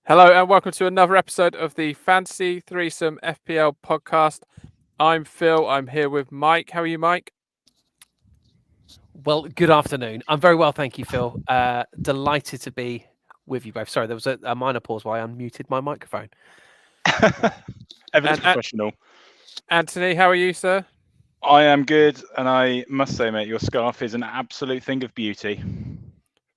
Hello and welcome to another episode of the Fantasy Threesome FPL podcast. I'm Phil. I'm here with Mike. How are you, Mike? Well, good afternoon. I'm very well, thank you, Phil. Delighted to be with you both. Sorry, there was a minor pause while I unmuted my microphone. Evidence professional. Anthony, how are you, sir? I am good, and I must say, mate, your scarf is an absolute thing of beauty.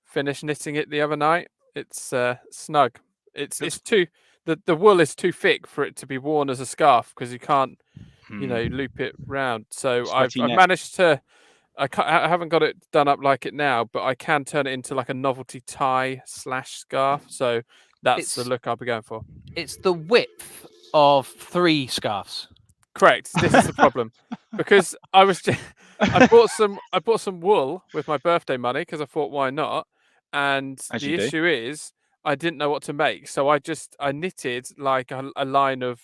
Finished knitting it the other night. It's snug. It's too the wool is too thick for it to be worn as a scarf because you can't, loop it round. So I've managed to. I haven't got it done up like it now, but I can turn it into like a novelty tie / scarf. So that's the look I'll be going for. It's the width of 3 scarves. Correct. This is the problem because I bought some wool with my birthday money because I thought why not, and the issue is I didn't know what to make, so I knitted like a line of,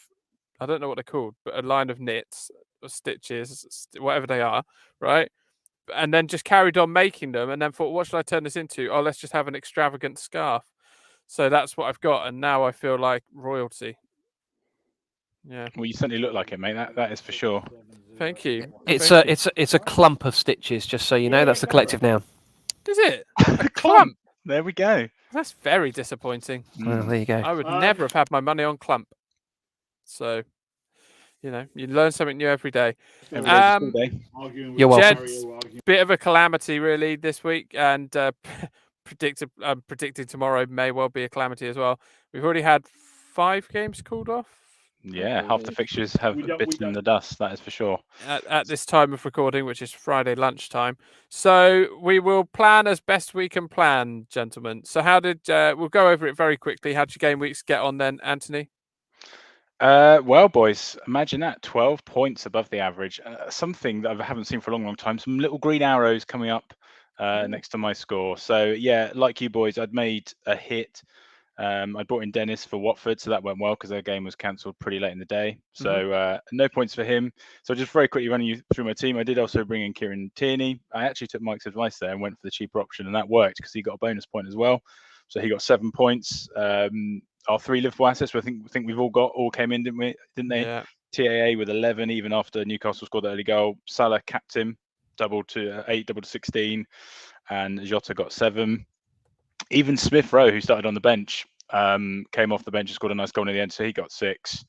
I don't know what they're called, but a line of knits or stitches, whatever they are, right? And then just carried on making them, and then thought, what should I turn this into? Oh, let's just have an extravagant scarf. So that's what I've got, and now I feel like royalty. Yeah. Well, you certainly look like it, mate. That is for sure. Thank you. It's a clump of stitches, just so you know. That's the collective noun. Is it a clump? There we go. That's very disappointing. Well, there you go. I would never have had my money on clump. So, you learn something new every day. Every day. You're welcome. Gents, bit of a calamity really this week, and predicting tomorrow may well be a calamity as well. We've already had 5 games called off. Yeah, half the fixtures have bitten the dust, that is for sure. At this time of recording, which is Friday lunchtime. So we will plan as best we can plan, gentlemen. So we'll go over it very quickly. How did your game weeks get on then, Anthony? Well, boys, imagine that, 12 points above the average. Something that I haven't seen for a long, long time. Some little green arrows coming up next to my score. So, yeah, like you boys, I'd made a hit. I brought in Dennis for Watford, so that went well because their game was cancelled pretty late in the day. So no points for him. So just very quickly running you through my team, I did also bring in Kieran Tierney. I actually took Mike's advice there and went for the cheaper option, and that worked because he got a bonus point as well. So he got 7 points. Our 3 Liverpool assets, I think we've all came in, didn't they? Yeah. TAA with 11, even after Newcastle scored the early goal. Salah capped him, doubled to 8, doubled to 16, and Jota got 7. Even Smith Rowe, who started on the bench, came off the bench and scored a nice goal in the end, so he got 6.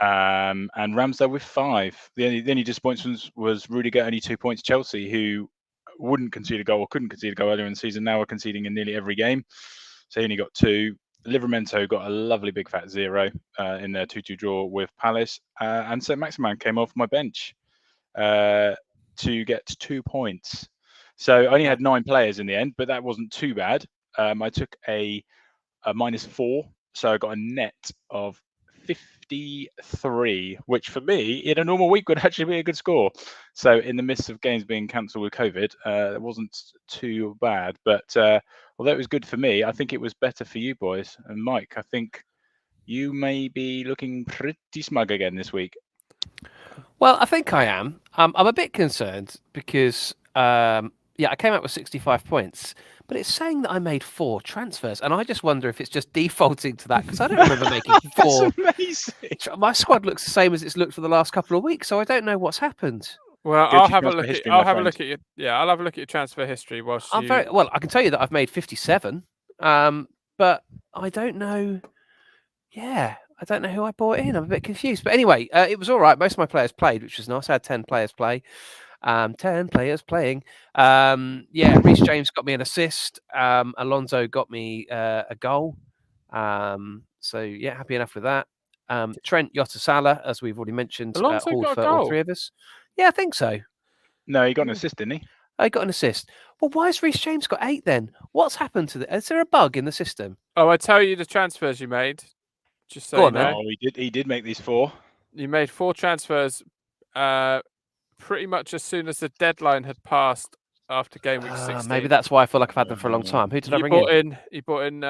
And Ramsdale with 5. The only disappointment was Rudiger, only 2 points. Chelsea, who wouldn't concede a goal or couldn't concede a goal earlier in the season, now are conceding in nearly every game. So he only got 2. Livramento got a lovely big fat 0 in their 2-2 draw with Palace. And so Maximan came off my bench to get 2 points. So I only had 9 players in the end, but that wasn't too bad. I took a -4, so I got a net of 53, which for me in a normal week would actually be a good score. So in the midst of games being cancelled with COVID, it wasn't too bad. But although it was good for me, I think it was better for you boys. And Mike, I think you may be looking pretty smug again this week. Well, I think I am. I'm a bit concerned because I came out with 65 points. But it's saying that I made 4 transfers, and I just wonder if it's just defaulting to that because I don't remember making 4. That's amazing. My squad looks the same as it's looked for the last couple of weeks, so I don't know what's happened. Well, I'll have a look at your transfer history whilst I can tell you that I've made 57, but I don't know. Yeah, I don't know who I bought in. I'm a bit confused. But anyway, it was all right. Most of my players played, which was nice. I had 10 players play. 10 players playing. Reece James got me an assist. Alonso got me a goal. Happy enough with that. Trent, Jota, Salah, as we've already mentioned, Alonso got a goal. All 3 of us. Yeah, I think so. No, he got an assist, didn't he? I got an assist. Well, why has Reece James got 8 then? What's happened to Is there a bug in the system? Oh, I tell you the transfers you made. Just so you know. Oh, he did make these 4. You made 4 transfers. Pretty much as soon as the deadline had passed after game week 16. Maybe that's why I feel like I've had them for a long time. Who did I bring in? You brought in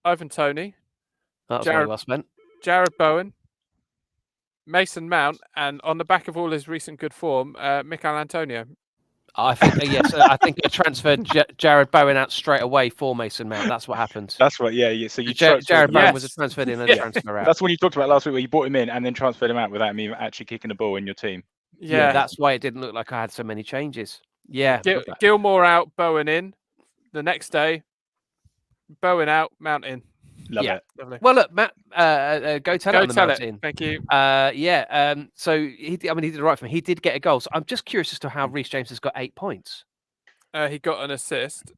Ivan Toney. That was very well spent. Jared Bowen, Mason Mount, and on the back of all his recent good form, Mikel Antonio. I think yes. I think I transferred Jared Bowen out straight away for Mason Mount. That's what happened. That's right. Yeah. So you Jared Bowen Yes. was transferred in and Yeah. transfer out. That's when you talked about last week, where you brought him in and then transferred him out without him even actually kicking the ball in your team. Yeah. That's why it didn't look like I had so many changes. Yeah. Gilmore out, Bowen in. The next day, Bowen out, Mount in. Love it. Lovely. Well, look, Matt, go tell it on the Mount in. Thank you. So he did the right thing. He did get a goal. So I'm just curious as to how Reece James has got 8 points. He got an assist.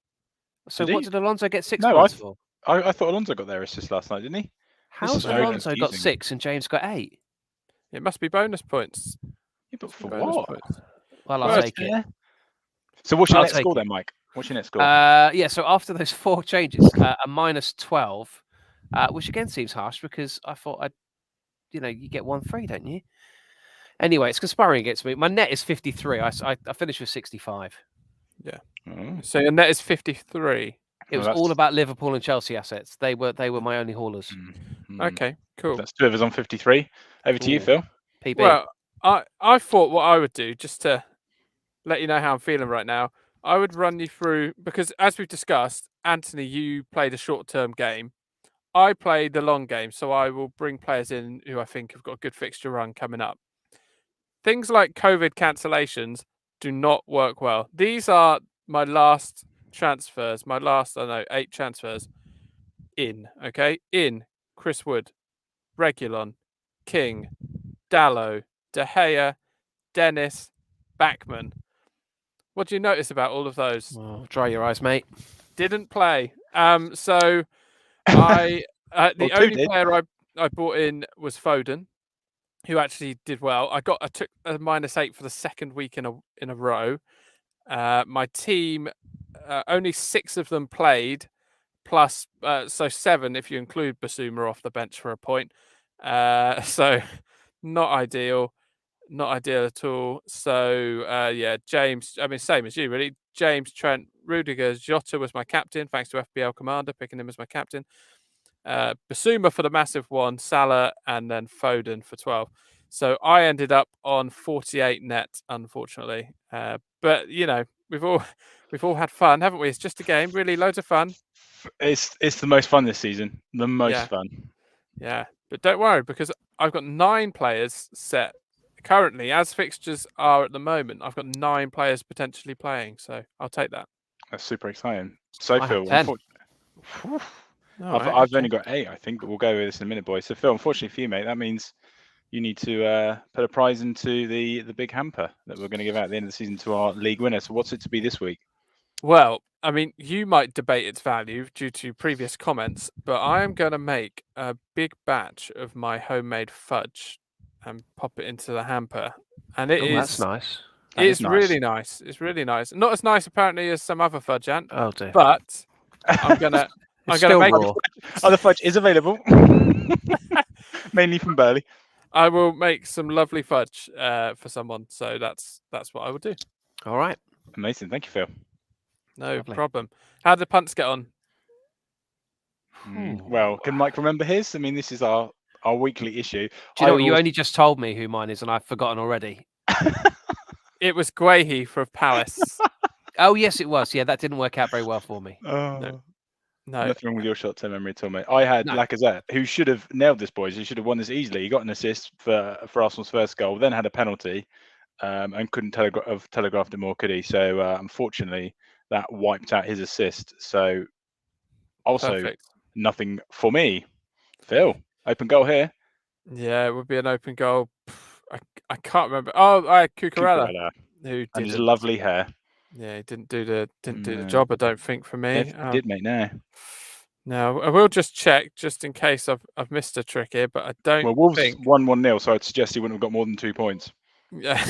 So what did Alonso get 6 points for? I thought Alonso got their assist last night, didn't he? How's Alonso got 6 and James got 8? It must be bonus points. Yeah, but for what? Points. Well, I'll take it. So what's your next score then, Mike? What's your next score? So after those 4 changes, a -12, which again seems harsh because I thought you get 1 free, don't you? Anyway, it's conspiring against me. My net is 53. I finished with 65. Yeah. So your net is 53. It was all about Liverpool and Chelsea assets. They were my only haulers. Okay, cool. That's 2 of us on 53. Over to you, Phil. PB. Well, I thought what I would do, just to let you know how I'm feeling right now, I would run you through, because as we've discussed, Anthony, you played a short-term game. I played the long game, so I will bring players in who I think have got a good fixture run coming up. Things like COVID cancellations do not work well. These are my last transfers, 8 transfers in, okay? In Chris Wood, Reguilon, King, Dallo, De Gea, Dennis, Backman. What do you notice about all of those? Well, dry your eyes, mate. Didn't play. So I the only player I brought in was Foden, who actually did well. I took a -8 for the second week in a row. My team, only 6 of them played, plus so 7 if you include Basuma off the bench for a point. So not ideal. Not ideal at all. So, James, same as you, really. James, Trent, Rudiger, Jota was my captain, thanks to FPL Commander, picking him as my captain. Basuma for the massive one, Salah, and then Foden for 12. So I ended up on 48 net, unfortunately. But, we've all had fun, haven't we? It's just a game, really, loads of fun. It's the most fun this season. The most fun. Yeah, but don't worry, because I've got 9 players set. Currently, as fixtures are at the moment, I've got 9 players potentially playing, so I'll take that. That's super exciting. So, Phil, I've only got 8, I think, but we'll go with this in a minute, boys. So, Phil, unfortunately for you, mate, that means you need to put a prize into the big hamper that we're going to give out at the end of the season to our league winner. So, what's it to be this week? Well, you might debate its value due to previous comments, but I am going to make a big batch of my homemade fudge and pop it into the hamper. And that's nice. It's really nice. It's really nice. Not as nice apparently as some other fudge, Ant. Oh dear. But I'm gonna make it. Oh, the fudge is available. Mainly from Burley. I will make some lovely fudge for someone. So that's what I will do. All right. Amazing. Thank you, Phil. No problem. How did the punts get on? Well, can Mike remember his? This is our weekly issue. Do you know what? You only just told me who mine is, and I've forgotten already. It was Guehi for Palace. Oh, yes, it was. Yeah, that didn't work out very well for me. No. Nothing wrong with your short-term memory at all, mate. I had Lacazette, who should have nailed this, boys. He should have won this easily. He got an assist for Arsenal's first goal, then had a penalty, and couldn't have telegraphed it more, could he? So, unfortunately, that wiped out his assist. So, also, nothing for me. Phil, open goal here. Yeah, it would be an open goal. I can't remember. Oh, I had Cucurella, who did his lovely hair. Yeah, he didn't do the job. I don't think for me. He did, mate. No, I will just check just in case I've missed a trick here, but I don't. Well, Wolves think... won 1-0, so I'd suggest he wouldn't have got more than 2 points. Yeah.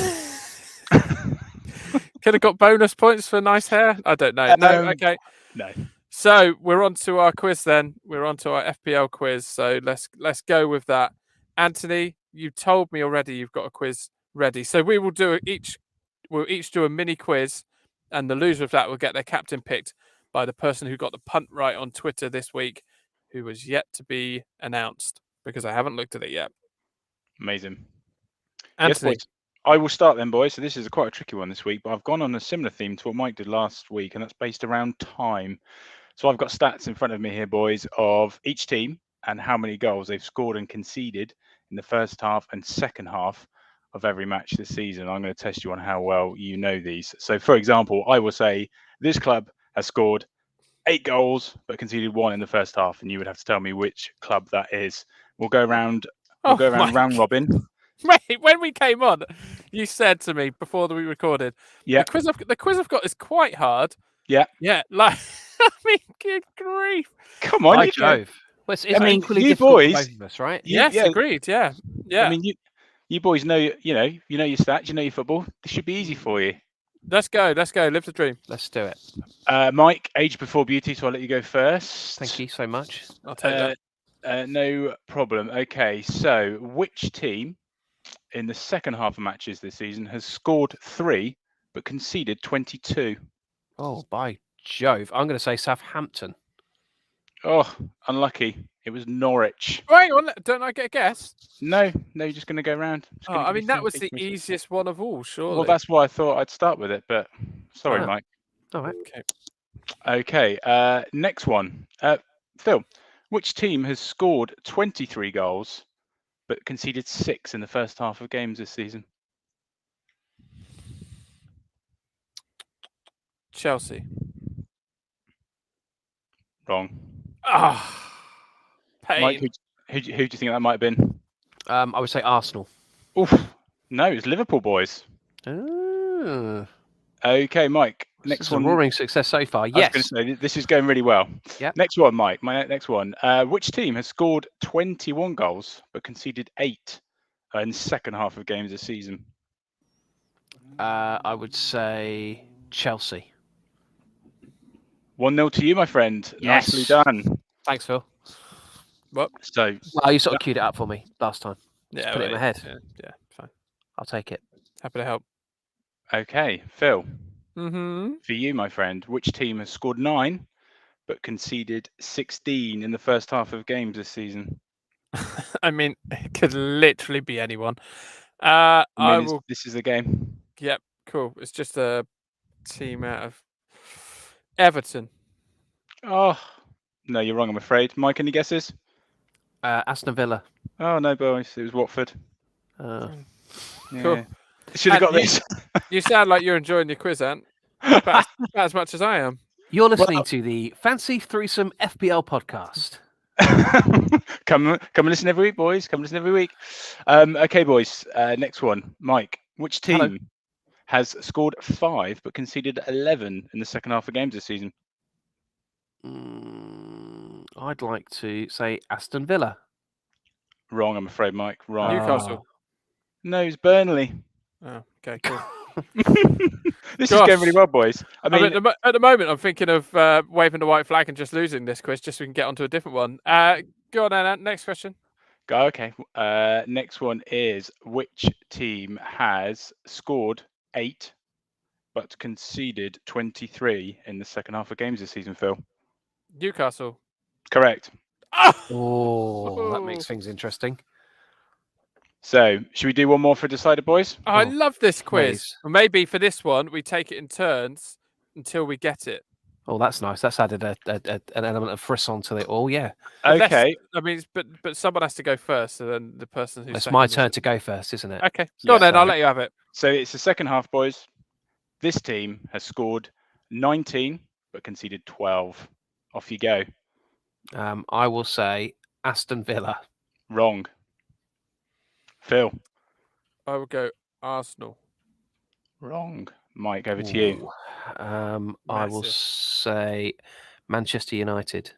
Could have got bonus points for nice hair. I don't know. No, okay. No. So we're on to our quiz then. We're on to our FPL quiz. So let's go with that. Anthony, you told me already you've got a quiz ready. So we will we'll each do a mini quiz, and the loser of that will get their captain picked by the person who got the punt right on Twitter this week, who was yet to be announced because I haven't looked at it yet. Amazing. Anthony. Yes, I will start then, boys. So this is quite a tricky one this week, but I've gone on a similar theme to what Mike did last week, and that's based around time. So I've got stats in front of me here, boys, of each team and how many goals they've scored and conceded in the first half and second half of every match this season. I'm going to test you on how well you know these. So, for example, I will say this club has scored 8 goals but conceded 1 in the first half, and you would have to tell me which club that is. We'll go around. We'll go around round robin. Mate, when we came on, you said to me before we recorded, Yeah, the quiz I've got is quite hard. yeah. Like, I mean, good grief. Come on, By Jove. Well, it's I mean, equally you difficult boys- for both of us, right? Yes, yeah. agreed. Yeah. I mean, you boys know, you know your stats, you know your football. This should be easy for you. Let's go. Live the dream. Let's do it. Mike, age before beauty, so I'll let you go first. Thank you so much. I'll take that. No problem. Okay, so which team in the second half of matches this season has scored 3 but conceded 22? Oh, by Jove. I'm going to say Southampton. Oh, unlucky. It was Norwich. Hang on, don't I get a guess? No, you're just going to go round. Oh, I mean, that was the easiest one of all, surely. Well, that's why I thought I'd start with it, but sorry, Mike. All right. Okay. Okay, next one. Phil, which team has scored 23 goals but conceded 6 in the first half of games this season? Chelsea. Wrong. Ah, pain. Mike, who do you think that might have been? I would say Arsenal. Oof. No, it's Liverpool, boys. Oh, Okay, Mike. this Next is a one. roaring success so far. I was Yes. going to say, this is going really well. Yep. Next one, Mike. My next one. Which team has scored 21 goals but conceded 8 in the second half of games this season? I would say Chelsea. 1-0 to you, my friend. Yes. Nicely done. Thanks, Phil. What? So, Well, you sort of queued it up for me last time. Yeah, put it in my head. Yeah, fine. I'll take it. Happy to help. okay, Phil. Mm-hmm. For you, my friend, which team has scored 9 but conceded 16 in the first half of games this season? I mean, it could literally be anyone. This is the game. Yep, cool. It's just a team out of Everton. Oh, no, you're wrong, I'm afraid. Mike, any guesses? Aston Villa. Oh, no, boys. It was Watford. Uh, Yeah. Cool. Should have got And this. You sound like you're enjoying your quiz, Ant. About as much as I am. You're listening to the Fancy Threesome FPL podcast. Come and listen every week, boys. Come listen every week. Okay, boys. Next one. Mike, which team Hello. has scored 5 but conceded 11 in the second half of games this season? I'd like to say Aston Villa. Wrong, I'm afraid, Mike. Wrong. Newcastle. No, it's Burnley. Oh, okay, cool. This is going really well, boys. I mean, at the moment, I'm thinking of waving the white flag and just losing this quiz, just so we can get onto a different one. Go on, Ant. Next question. okay. Next one is which team has scored 8 but conceded 23 in the second half of games this season, Phil? Newcastle. Correct. Oh, that makes things interesting. So, should we do one more for Decider, boys? I love this quiz. please. Or maybe for this one, we take it in turns until we get it. Oh, that's nice. That's added an element of frisson to it all. Yeah. Okay. I mean, but someone has to go first, so then the person who's It's my turn to go first, isn't it? Okay. Go on Yeah. then. I'll let you have it. So, it's the second half, boys. This team has scored 19 but conceded 12. Off you go. I will say Aston Villa. Wrong. Phil. I will go Arsenal. Wrong. Mike, over to you. Ooh. I will Massive. say Manchester United.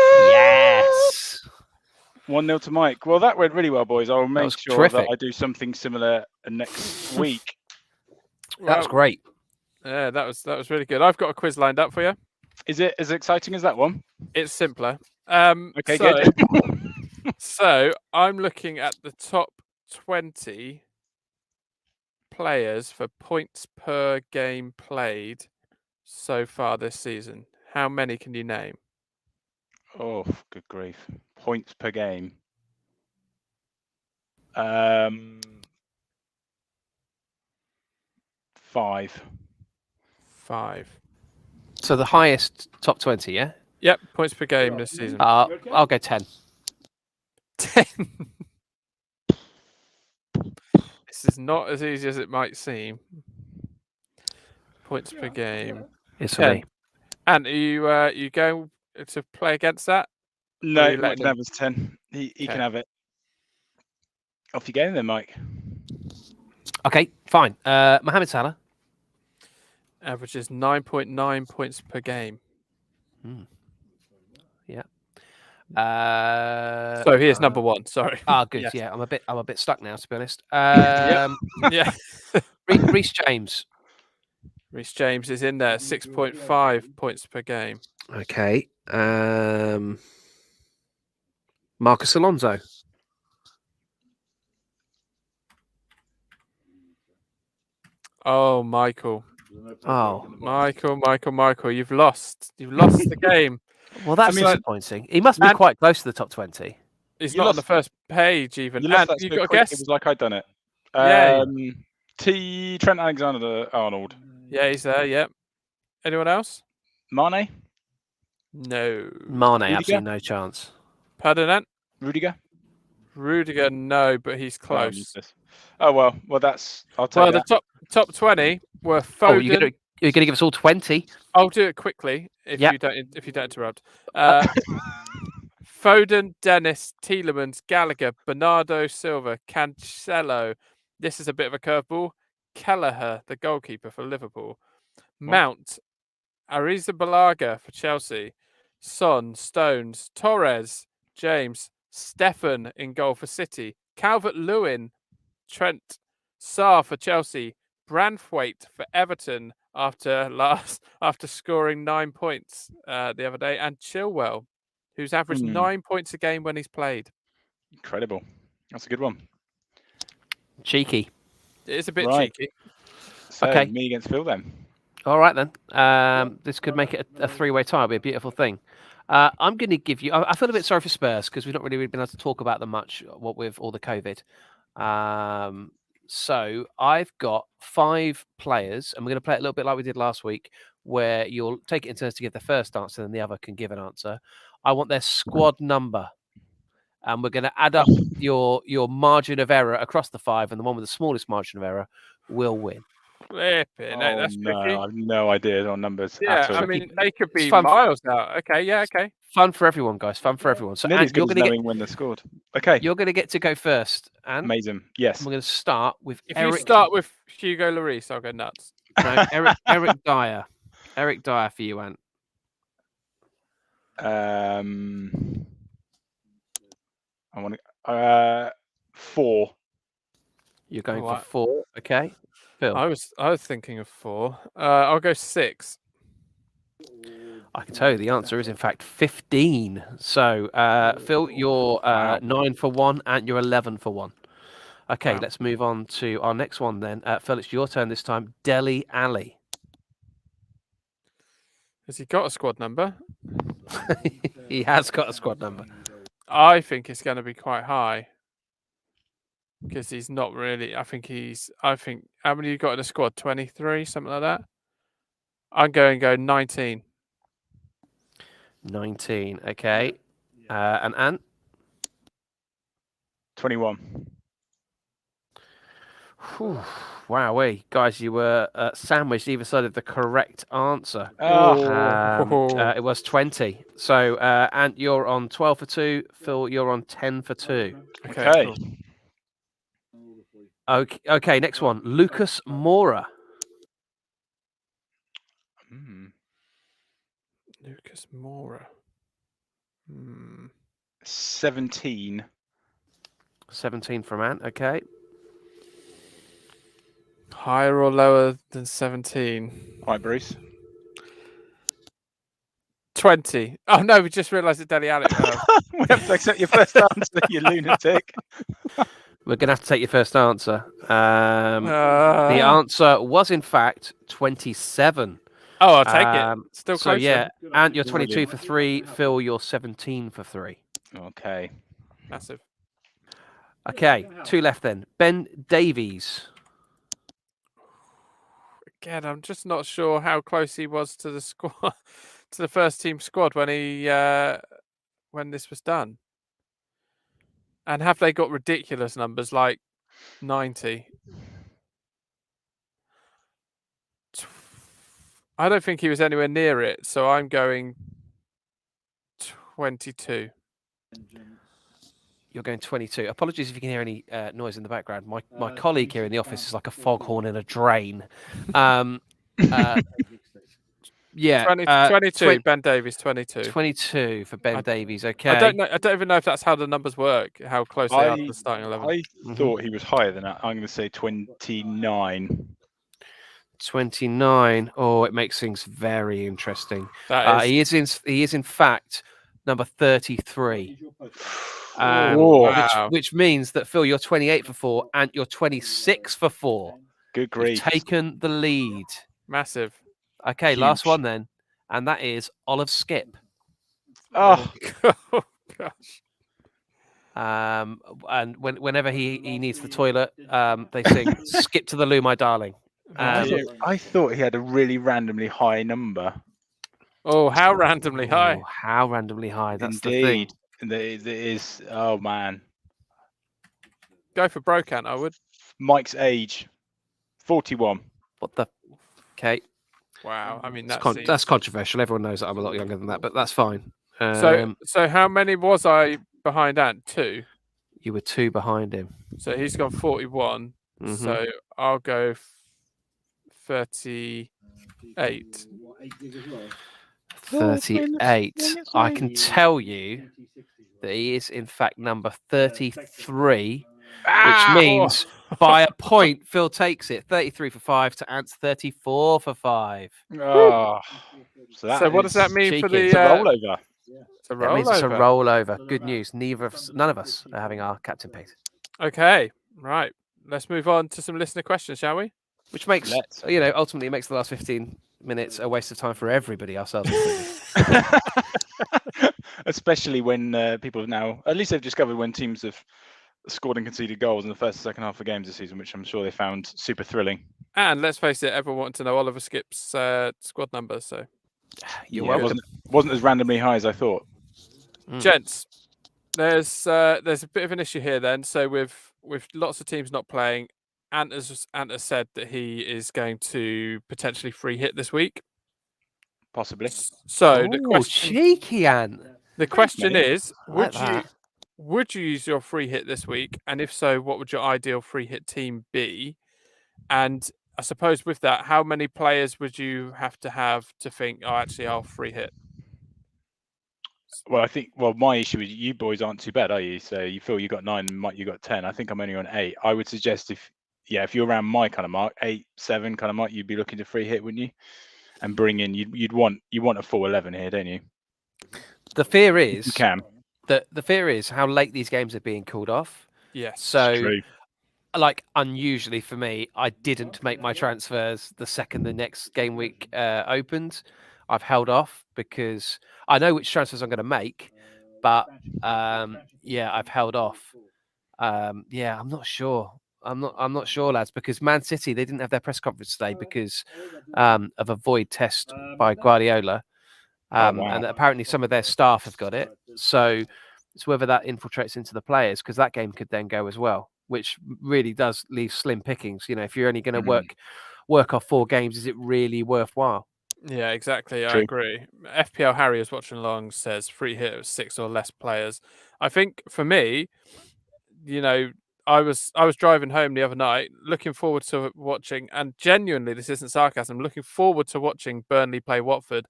Yes. 1-0 to Mike. Well, that went really well, boys. I'll make was sure terrific. that I do something similar next week. That was great. Yeah, that was really good. I've got a quiz lined up for you. Is it as exciting as that one? It's simpler. Okay, so, good. So I'm looking at the top 20 players for points per game played so far this season. How many can you name? Oh, good grief. Points per game. 5. 5. So the highest top 20, yeah? Yep, points per game this season. I'll go 10. 10. This is not as easy as it might seem. Points per game. It's for 10. me. And are you going to play against that? No, you Mike letting him? Never's 10. He Okay. can have it. Off you go then, Mike. Okay, fine. Mohamed Salah. Averages 9.9 points per game. Yeah. So he is number 1. Sorry. Good. Yes. Yeah, I'm a bit stuck now, to be honest. Yeah. Reece James. Reece James is in there. 6.5 points per game. Okay. Marcus Alonso. Oh, Michael. Oh, Michael. You've lost. You've lost the game. well, that's disappointing. He must be quite close to the top 20. He's not on the first page even. You lost and that you so got a quick, guess? It was like I'd done it. Yeah. Trent Alexander-Arnold. Yeah, he's there. Yep. Anyone else? Mane? No. Mane, absolutely no chance. Pardon, Ant? Rudiger? Rudiger, no, but he's close. Oh well, I'll take that. The top 20 were Foden. Oh, you're gonna give us all 20? I'll do it quickly if you don't interrupt. Foden, Dennis, Tielemans, Gallagher, Bernardo Silva, Cancelo. This is a bit of a curveball. Kelleher, the goalkeeper for Liverpool. Mount, Arrizabalaga for Chelsea. Son, Stones, Torres, James, Stefan in goal for City. Calvert-Lewin, Trent, Sarr for Chelsea. Branthwaite for Everton after scoring 9 points the other day, and Chilwell, who's averaged 9 points a game when he's played. Incredible. That's a good one. Cheeky. It is a bit cheeky. So, okay. Me against Phil then. All right then. This could make it a three-way tie. It'll be a beautiful thing. I'm going to give you. I feel a bit sorry for Spurs because we've not really been able to talk about them much. What with all the COVID. So I've got 5 players, and we're going to play it a little bit like we did last week, where you'll take it in turns to give the first answer, and the other can give an answer. I want their squad number, and we're going to add up your margin of error across the 5, and the one with the smallest margin of error will win. That's tricky. I have no idea on numbers. Yeah, at all. I mean they could be miles out. Okay, okay. Fun for everyone, guys. Fun for everyone. So, Nearly as good as knowing when they scored. Okay, you're going to get to go first. And amazing. Yes, we're going to start with if Eric. you start with Hugo Lloris, I'll go nuts. No, Eric Dyer. Eric Dyer for you, Ant. I want to 4. You're going for 4, okay? Phil, I was thinking of 4. I'll go 6. I can tell you the answer is in fact 15. So, Phil, you're 9 for 1, and you're 11 for 1. Okay, let's move on to our next one then. Phil, it's your turn this time. Dele Alli. Has he got a squad number? He has got a squad number. I think it's going to be quite high because he's not really. I think how many you got in a squad? 23, something like that. I'm going to go 19. 19, okay. And Ant? 21. Wowee. Guys, you were sandwiched either side of the correct answer. It was 20. So, Ant, you're on 12 for 2. Phil, you're on 10 for 2. Okay. Cool. Okay, next one. Lucas Moura. Lucas Moura. 17. 17 from Ant, okay. Higher or lower than 17? Right, Bruce. 20. Oh no, we just realised that Dele Alli. We have to accept your first answer, you lunatic. We're going to have to take your first answer. The answer was, in fact, 27. Oh, I'll take it. Still closer. So, yeah, Ant, you're 22 for 3. Phil, you're 17 for 3. Okay. Massive. Okay, 2 left then. Ben Davies. again, I'm just not sure how close he was to the squad, to the first team squad when when this was done. And have they got ridiculous numbers like 90? I don't think he was anywhere near it, so I'm going 22. You're going 22. Apologies if you can hear any noise in the background. My colleague here in the office is like a foghorn in a drain. Yeah, 22. Ben Davies, 22. 22 for Ben Davies. Okay. I don't know. I don't even know if that's how the numbers work. How close they are to the starting 11. I thought he was higher than that. I'm going to say 29. 29. Oh, it makes things very interesting. He is in fact number 33. Which means that Phil, you're 28 for 4 and you're 26 for 4. Good grief. You've taken the lead. Massive. Okay, Huge. last one then, and that is Olive Skip. Oh gosh. And whenever he needs the toilet, they sing "Skip to the loo, my darling." I thought he had a really randomly high number. Oh, how randomly high! How randomly high! That's Indeed. the thing. It is. Oh man. Go for Brocan, I would. Mike's age, 41. What the? Okay. Wow. I mean, that's controversial. Everyone knows that I'm a lot younger than that, but that's fine. So how many was I behind Ant? 2. You were 2 behind him. So he's got 41. Mm-hmm. So I'll go 38. 38. I can tell you that he is in fact number 33, which means by a point Phil takes it. 33 for 5 to Ant's 34 for 5. Oh, so what does that mean cheeky. for the rollover? That means it's a rollover. Good news. None of us are having our captain picked. Okay, right. Let's move on to some listener questions, shall we? Which makes ultimately it makes the last 15 minutes a waste of time for everybody, ourselves included. Especially when people now, at least they've discovered when teams have scored and conceded goals in the first and second half of games this season, which I'm sure they found super thrilling. And let's face it, everyone wants to know Oliver Skip's squad number. So you're welcome. Wasn't as randomly high as I thought. Gents, there's a bit of an issue here then. So with lots of teams not playing, Ant has said that he is going to potentially free hit this week. Possibly. So the question, cheeky Ant. The question is, would you use your free hit this week? And if so, what would your ideal free hit team be? And I suppose with that, how many players would you have to think, oh, actually, I'll free hit? Well, my issue is you boys aren't too bad, are you? So you feel you got 9, Mike, you got 10. I think I'm only on 8. I would suggest if you're around my kind of mark, 8, 7 kind of mark, you'd be looking to free hit, wouldn't you? And bring in, you want a full 11 here, don't you? The fear is you can. The fear is how late these games are being called off. Yes. So, true. Like unusually for me, I didn't make my transfers the second the next game week opened. I've held off because I know which transfers I'm going to make, but I've held off. I'm not sure. I'm not sure, lads, because Man City, they didn't have their press conference today because of a void test by Guardiola. And apparently some of their staff have got it. So it's whether that infiltrates into the players, because that game could then go as well, which really does leave slim pickings. You know, if you're only going to work off 4 games, is it really worthwhile? Yeah, exactly. True. I agree. FPL Harry is watching along, says free hit of 6 or less players. I think for me, I was driving home the other night, looking forward to watching, and genuinely, this isn't sarcasm, looking forward to watching Burnley play Watford,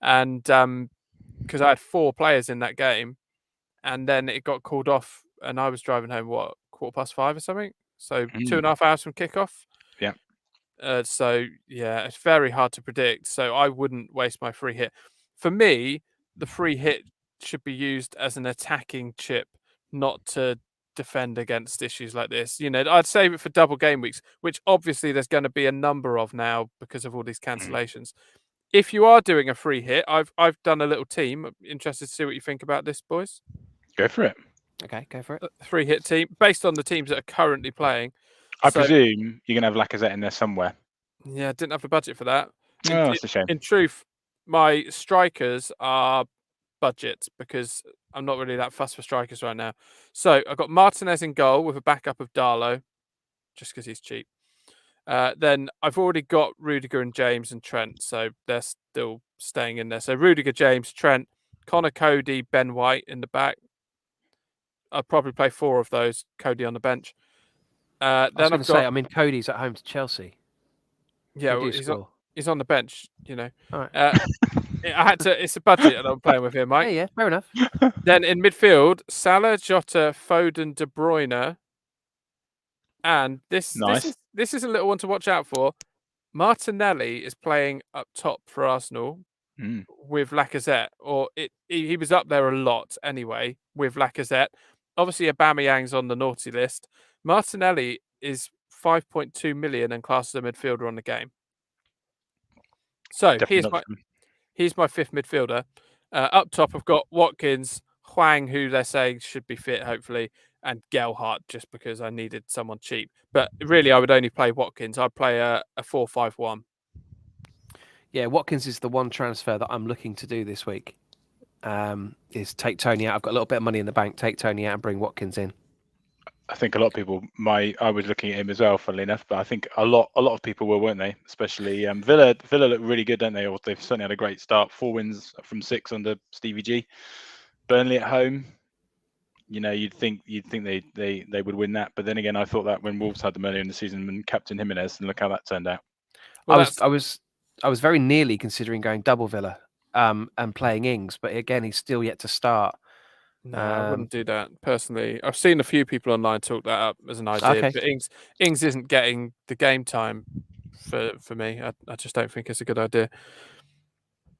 and because I had 4 players in that game, and then it got called off, and I was driving home 5:15 or something, so 2.5 hours from kickoff. Yeah. It's very hard to predict. So I wouldn't waste my free hit. For me, the free hit should be used as an attacking chip, not to defend against issues like this. I'd save it for double game weeks, which obviously there's going to be a number of now because of all these cancellations. If you are doing a free hit, I've done a little team. I'm interested to see what you think about this, boys. Go for it. Okay, go for it. A free hit team based on the teams that are currently playing. I presume you're going to have Lacazette in there somewhere. Yeah, didn't have the budget for that. That's a shame. In truth, my strikers are budget because I'm not really that fussed for strikers right now. So I've got Martinez in goal with a backup of Darlow, just because he's cheap. Then I've already got Rudiger and James and Trent, so they're still staying in there. So Rudiger, James, Trent, Connor, Cody, Ben White in the back. I'll probably play 4 of those. Cody on the bench. I was Then going I've to say, got I mean, Cody's at home to Chelsea. yeah, Who do well, you he's on the bench. You know, All right. I had to. It's a budget, and I'm playing with him, Mike. Yeah, fair enough. Then in midfield, Salah, Jota, Foden, De Bruyne, and Nice. this is a little one to watch out for. Martinelli is playing up top for Arsenal with Lacazette, or he was up there a lot anyway with Lacazette. Obviously, Aubameyang's on the naughty list. Martinelli is 5.2 million and classes a midfielder on the game. So here's my 5th midfielder. Up top, I've got Watkins, Hwang, who they're saying should be fit, hopefully, and Gelhardt, just because I needed someone cheap. But really, I would only play Watkins. I'd play a 4-5-1. Yeah, Watkins is the one transfer that I'm looking to do this week. Is take Tony out. I've got a little bit of money in the bank. Take Tony out and bring Watkins in. I think a lot of people I was looking at him as well, funnily enough, but I think a lot of people were, weren't they? Especially Villa look really good, don't they? Or they've certainly had a great start. 4 wins from 6 under Stevie G. Burnley at home, you know, you'd think they would win that, but then again, I thought that when Wolves had them earlier in the season and Captain Jimenez, and look how that turned out. Well, I was very nearly considering going double Villa and playing Ings, but again, he's still yet to start. No, I wouldn't do that personally. I've seen a few people online talk that up as an idea, but Ings isn't getting the game time for me. I just don't think it's a good idea.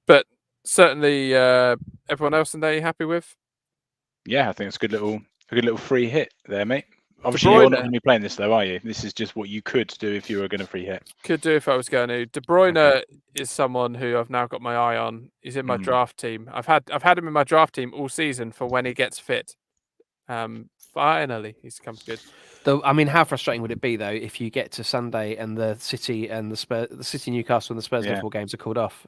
But certainly, everyone else in there, you happy with? Yeah, I think it's a good little free hit there, mate. Obviously, you're not going to be playing this though, are you? This is just what you could do if you were going to free hit. Could do if I was going to. De Bruyne is someone who I've now got my eye on. He's in my draft team. I've had him in my draft team all season for when he gets fit. Finally, he's come good. Though, I mean, how frustrating would it be though if you get to Sunday and the City and the City, Newcastle, and the Spurs Liverpool games are called off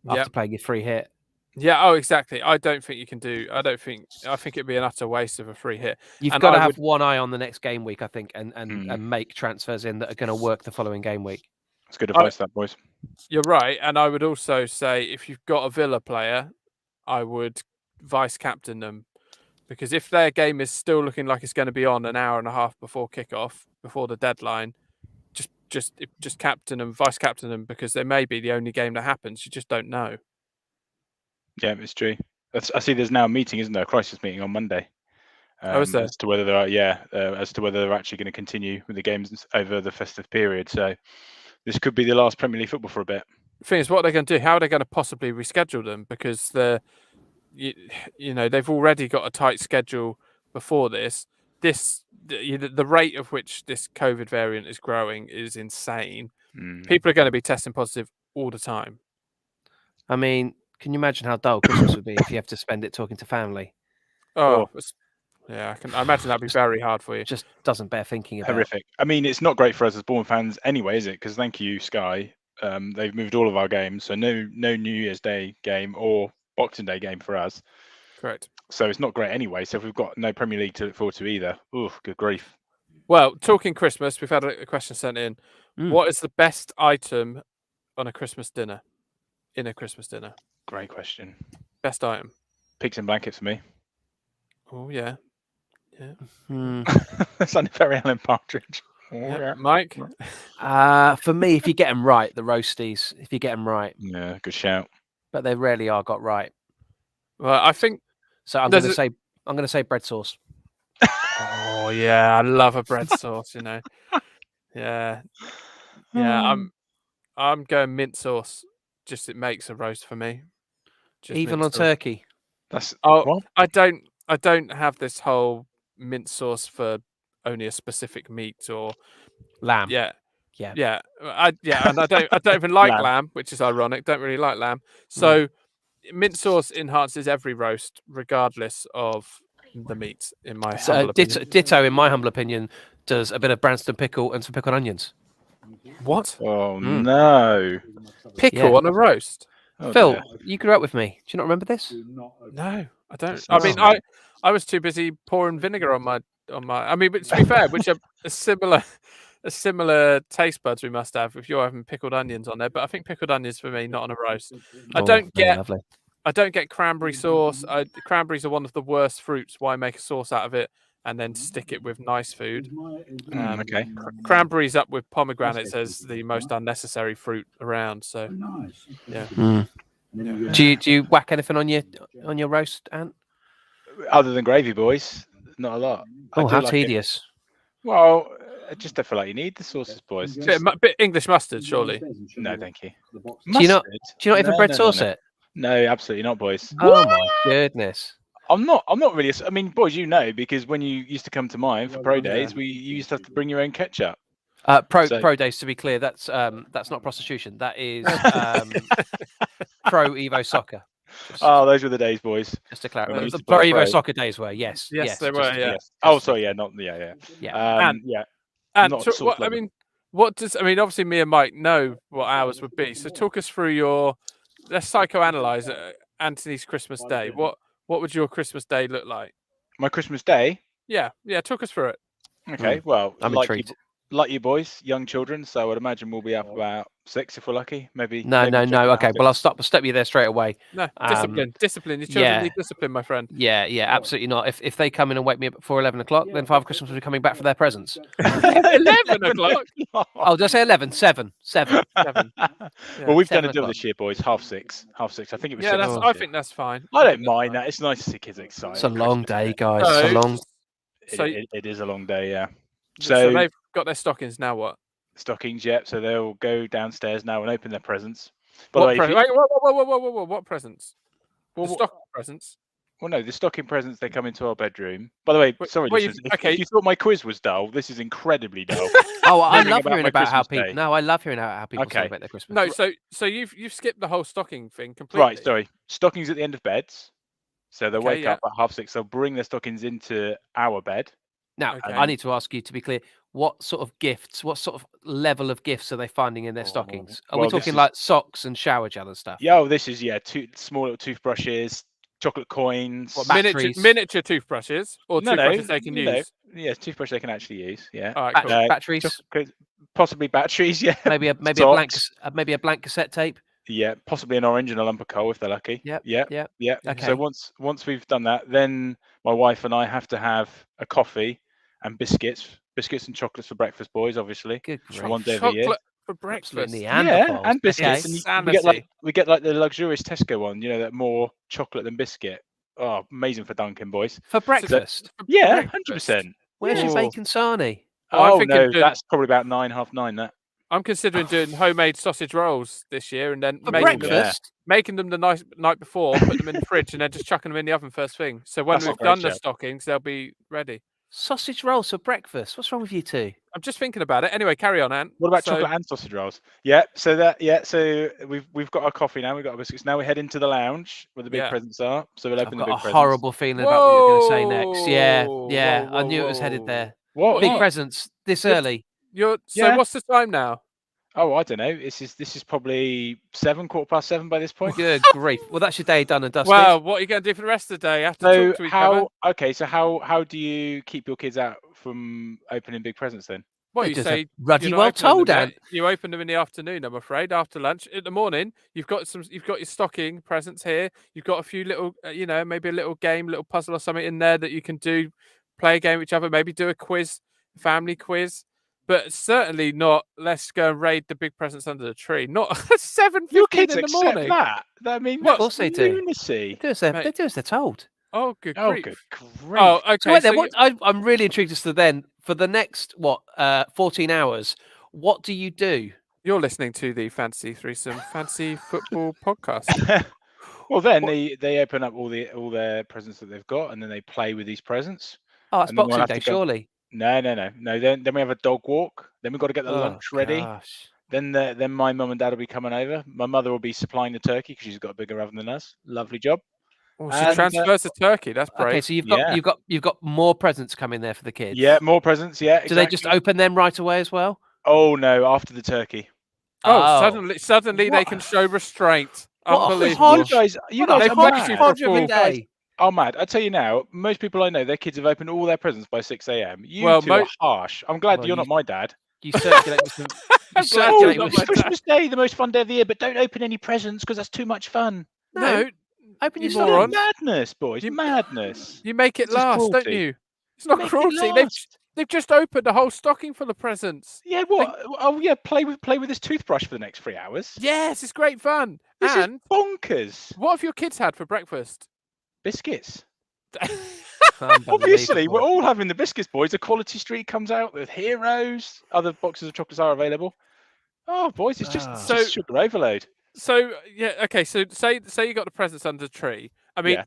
after playing your free hit? Yeah. Oh, exactly. I don't think you can do. I think it'd be an utter waste of a free hit. You've got to have one eye on the next game week, I think, and make transfers in that are going to work the following game week. That's good advice, that boys. You're right, and I would also say if you've got a Villa player, I would vice captain them, because if their game is still looking like it's going to be on an hour and a half before kickoff, before the deadline, just captain them, vice captain them, because they may be the only game that happens. You just don't know. Yeah, it's true. I see. There's now a meeting, isn't there? A crisis meeting on Monday. Is there? As to whether they're actually going to continue with the games over the festive period. So this could be the last Premier League football for a bit. The thing is, what are they going to do? How are they going to possibly reschedule them? Because you know, they've already got a tight schedule before this. The rate of which this COVID variant is growing is insane. People are going to be testing positive all the time. I mean, can you imagine how dull Christmas would be if you have to spend it talking to family? Oh, yeah, I imagine that'd be very hard for you. Just doesn't bear thinking about. Horrific. I mean, it's not great for us as Bournemouth fans anyway, is it? Because thank you, Sky. They've moved all of our games, so no New Year's Day game or Boxing Day game for us. Correct. So it's not great anyway. So if we've got no Premier League to look forward to either, good grief. Well, talking Christmas, we've had a question sent in. What is the best item on a Christmas dinner? In a Christmas dinner? Great question. Best item? Pigs and blankets for me. Oh, yeah. That sounded very Alan Partridge. Mike? For me, if you get them right, the roasties, if you get them right. Yeah, good shout. But they rarely are got right. Well, I think so. I'm going to say bread sauce. Oh yeah, I love a bread sauce. You know, yeah. I'm going mint sauce. Just it makes a roast for me. Just even on turkey. I don't have this whole mint sauce for only a specific meat or lamb. Yeah. And I don't even like lamb, which is ironic. Don't really like lamb. So mint sauce enhances every roast, regardless of the meat. In my humble opinion. Ditto, in my humble opinion, does a bit of Branston pickle and some pickled onions. What? Oh no! Pickle on a roast? Oh, Phil, dear. you grew up with me. Do you not remember this? No, I don't. That's I mean, awesome. I was too busy pouring vinegar on my. I mean, but to be fair, which are a similar taste buds we must have if you're having pickled onions on there. But I think pickled onions for me, not on a roast. I don't Lovely. get cranberry sauce. Cranberries are one of the worst fruits. Why make a sauce out of it and then stick it with nice food? Okay. Cranberries up with pomegranates as the most unnecessary fruit around. So yeah. Do you whack anything on your roast, Ant? Other than gravy, boys, not a lot. Oh, how like tedious! Well, I just don't feel like you need the sauces, boys. Bit English mustard, surely. No, thank you. Do you not even bread sauce it? No, absolutely not, boys. Oh my goodness! I'm not really. I mean, boys, you know, because when you used to come to mine for pro days, you used to have to bring your own ketchup. Pro days, to be clear, that's not prostitution. That is pro Evo soccer. Oh, those were the days, boys. Just to clarify, used the to play pro Evo pro. soccer days were yes, they were. Yeah. Yes. Oh, sorry. Yeah. Not. Yeah. And not sort of obviously me and Mike know what ours would be. So talk us through let's psychoanalyze Anthony's Christmas day. What would your Christmas day look like? My Christmas day? Yeah. Talk us through it. Okay. Well, I'm intrigued. Like you boys, young children. So I would imagine we'll be up about 6 if we're lucky. Maybe. No. Okay. Well, I'll stop you there straight away. No, discipline. Your children need discipline, my friend. Yeah, absolutely not. If they come in and wake me up before 11 o'clock, then Father Christmas will be coming back for their presents. 11 o'clock? Oh, did I say 11? 7. Well, we've done a deal 7 this year, boys. Half six. I think it was. Yeah, I think that's fine. I don't mind that. It's nice to see kids excited. It's a long day, guys. So, it's a long. It is a long day, yeah. So they've got their stockings now. What? Stockings, yep. So they'll go downstairs now and open their presents. Whoa, what presents? Stocking presents. Well, no, the stocking presents, they come into our bedroom. By the way, sorry, listeners, if you thought my quiz was dull, this is incredibly dull. Oh, I love hearing about how people. No, I love hearing how people celebrate their Christmas. No, so you've skipped the whole stocking thing completely. Right, sorry. Stockings at the end of beds. So they'll wake up at 6:30. They'll bring their stockings into our bed. Now, I need to ask you, to be clear, what sort of gifts, what sort of level of gifts are they finding in their stockings? Are we talking like socks and shower gel and stuff? Yeah, this is, two small little toothbrushes, chocolate coins. What, miniature toothbrushes? Or toothbrushes they can use? Yeah, toothbrush they can actually use, yeah. All right, cool. Batteries? Possibly batteries, yeah. Maybe a blank cassette tape? Yeah, possibly an orange and a lump of coal if they're lucky. Yeah. Okay. So once we've done that, then my wife and I have to have a coffee and biscuits and chocolates for breakfast, boys. Obviously, good. One day of the year for breakfast. Yeah, and biscuits. And we get like the luxurious Tesco one. You know, that more chocolate than biscuit. Oh, amazing for Duncan, boys. For breakfast. 100%. Where's your bacon sarnie? Oh no, that's probably about 9, half 9. That. I'm considering doing homemade sausage rolls this year and then making them the night before, put them in the fridge and then just chucking them in the oven first thing. So when we've done the stockings, they'll be ready. Sausage rolls for breakfast. What's wrong with you two? I'm just thinking about it. Anyway, carry on, Ant. What about chocolate and sausage rolls? So we've got our coffee now. We've got our biscuits. Now we head into the lounge where the big presents are. So we'll open the big presents. I've got a horrible feeling about what you're going to say next. Yeah. I knew it was headed there. What? Big presents this early. So what's the time now? Oh, I don't know. This is probably 7:15 by this point. Good grief! Well, that's your day done and dusted. Well, what are you going to do for the rest of the day? You have to talk to each other. So how do you keep your kids out from opening big presents then? Well, you say ruddy well told, Dan. You open them in the afternoon. I'm afraid after lunch. In the morning, you've got your stocking presents here. You've got a few little, maybe a little game, little puzzle or something in there that you can do. Play a game with each other. Maybe do a quiz, family quiz. But certainly not. Let's go and raid the big presents under the tree. Not 7:15 in the morning. That. I mean, of course they do. Lunacy. They do as they're told. Oh, good grief. Good grief. Oh, okay. So I'm really intrigued as to then for the next 14 hours. What do you do? You're listening to the Fantasy Threesome Fantasy Football Podcast. Well, then they open up all their presents that they've got, and then they play with these presents. Oh, it's Boxing Day, surely. No. Then we have a dog walk. Then we've got to get the lunch ready. Gosh. Then my mum and dad will be coming over. My mother will be supplying the turkey because she's got a bigger oven than us. Lovely job. Oh, she transfers the turkey. That's brave. Okay, so you've got more presents coming there for the kids. Yeah, more presents. Yeah. Exactly. Do they just open them right away as well? Oh no! After the turkey. Suddenly they can show restraint. What Unbelievable. You guys They are flex you for a mad. full day. Oh, mad! I tell you now, most people I know, their kids have opened all their presents by 6 a.m. You Well, two are harsh. I'm glad you're not my dad. You circulate with some. I'm glad you're not It's my dad. Christmas Day, the most fun day of the year, but don't open any presents because that's too much fun. No, open you your moron. Madness, boys. Madness. You make it This is last, don't cruelty. you? It's not Make it cruelty. last. They've just opened a whole stocking full of presents. Yeah, what? Oh, yeah. Play with this toothbrush for the next 3 hours. Yes, it's great fun. This And is bonkers. what have your kids had for breakfast? Biscuits. Obviously, we're all having the biscuits, boys. The Quality Street comes out with Heroes. Other boxes of chocolates are available. Oh, boys, it's just sugar overload. So yeah, okay. So say you got the presents under the tree. I mean,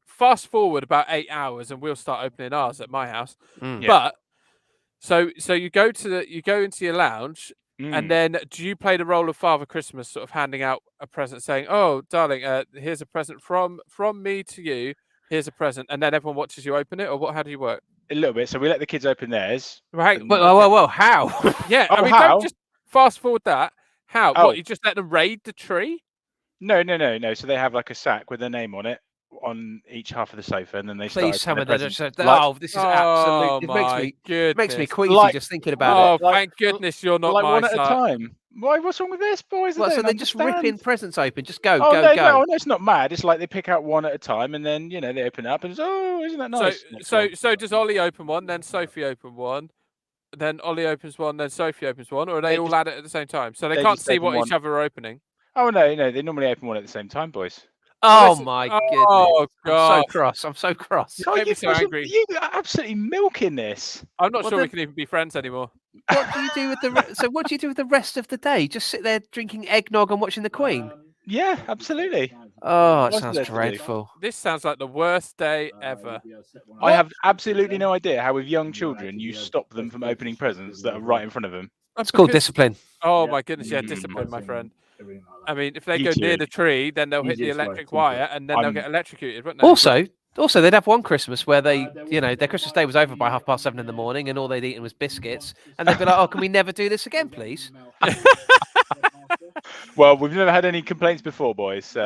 fast forward about 8 hours, and we'll start opening ours at my house. But so you go into your lounge, and then do you play the role of Father Christmas, sort of handing out a present, saying, "Oh, darling, here's a present from me to you. Here's a present," and then everyone watches you open it, or what? How do you work? A little bit. So we let the kids open theirs. Right. Well, how? Yeah. I mean, don't just fast forward that. How? Oh. What? You just let them raid the tree? No. So they have like a sack with their name on it on each half of the sofa, and then they start. Please, some of them. this is absolutely. It makes me queasy just thinking about it. Oh, thank goodness you're not my one at son. a time. Why? What's wrong with this, boys? So they're just ripping presents open. Just go, go. go. No, it's not mad. It's like they pick out one at a time, and then they open it up, and it's, oh, isn't that nice? So does Ollie open one, then Sophie open one, then Ollie opens one, then Sophie opens one, or are they all at it at the same time? So they can't see what each other are opening. Oh no, they normally open one at the same time, boys. Oh my goodness! Oh God! I'm so cross. Oh, you so angry. You are absolutely milking this. I'm not sure we can even be friends anymore. What do you do with what do you do with the rest of the day? Just sit there drinking eggnog and watching the Queen? Yeah, absolutely. Oh, it sounds dreadful. This sounds like the worst day ever. I have absolutely no idea how, with young children, you stop them from opening presents that are right in front of them. It's called discipline. Oh my goodness, yeah, discipline, my friend. I mean, if they go near the tree, then they'll hit the electric wire, and then they'll get electrocuted, won't they? Also, they'd have one Christmas where they, their Christmas day was over by 7:30 in the morning, and all they'd eaten was biscuits, and they'd be like, "Oh, can we never do this again, please?" Well, we've never had any complaints before, boys. So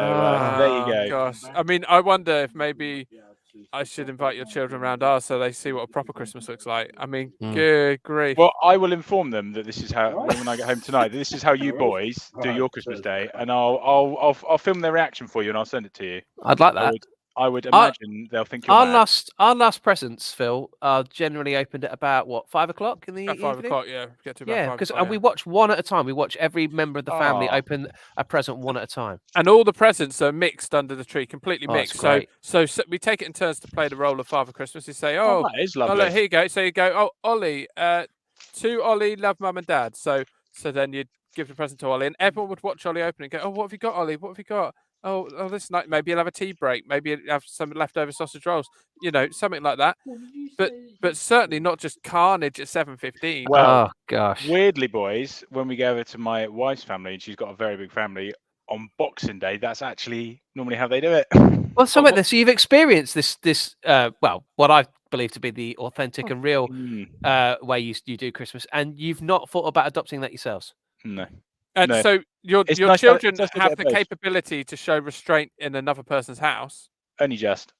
there you go. Gosh, I mean, I wonder if maybe I should invite your children around ours so they see what a proper Christmas looks like. I mean, good grief. Well, I will inform them that this is how, when I get home tonight, this is how you boys do your Christmas day, and I'll film their reaction for you, and I'll send it to you. I'd like that. I would imagine they'll think you're mad. Our last presents, Phil, are generally opened at about 5 o'clock in the evening. 5 o'clock, yeah. Get to about 5 because we watch one at a time. We watch every member of the family open a present one at a time, and all the presents are mixed under the tree, completely mixed. So we take it in turns to play the role of Father Christmas. You say, "Oh, that is lovely. Look, here you go." So you go, "Oh, Ollie, to Ollie, love Mum and Dad." So then you'd give the present to Ollie, and everyone would watch Ollie open and go, "Oh, what have you got, Ollie? What have you got? Oh, this night maybe you'll have a tea break. Maybe you'll have some leftover sausage rolls. Something like that." But certainly not just carnage at 7:15. Well, oh gosh. Weirdly, boys, when we go over to my wife's family, and she's got a very big family, on Boxing Day, that's actually normally how they do it. Well, so you've experienced this what I believe to be the authentic and real way you do Christmas, and you've not thought about adopting that yourselves. No. And so your children have the capability to show restraint in another person's house. Only just.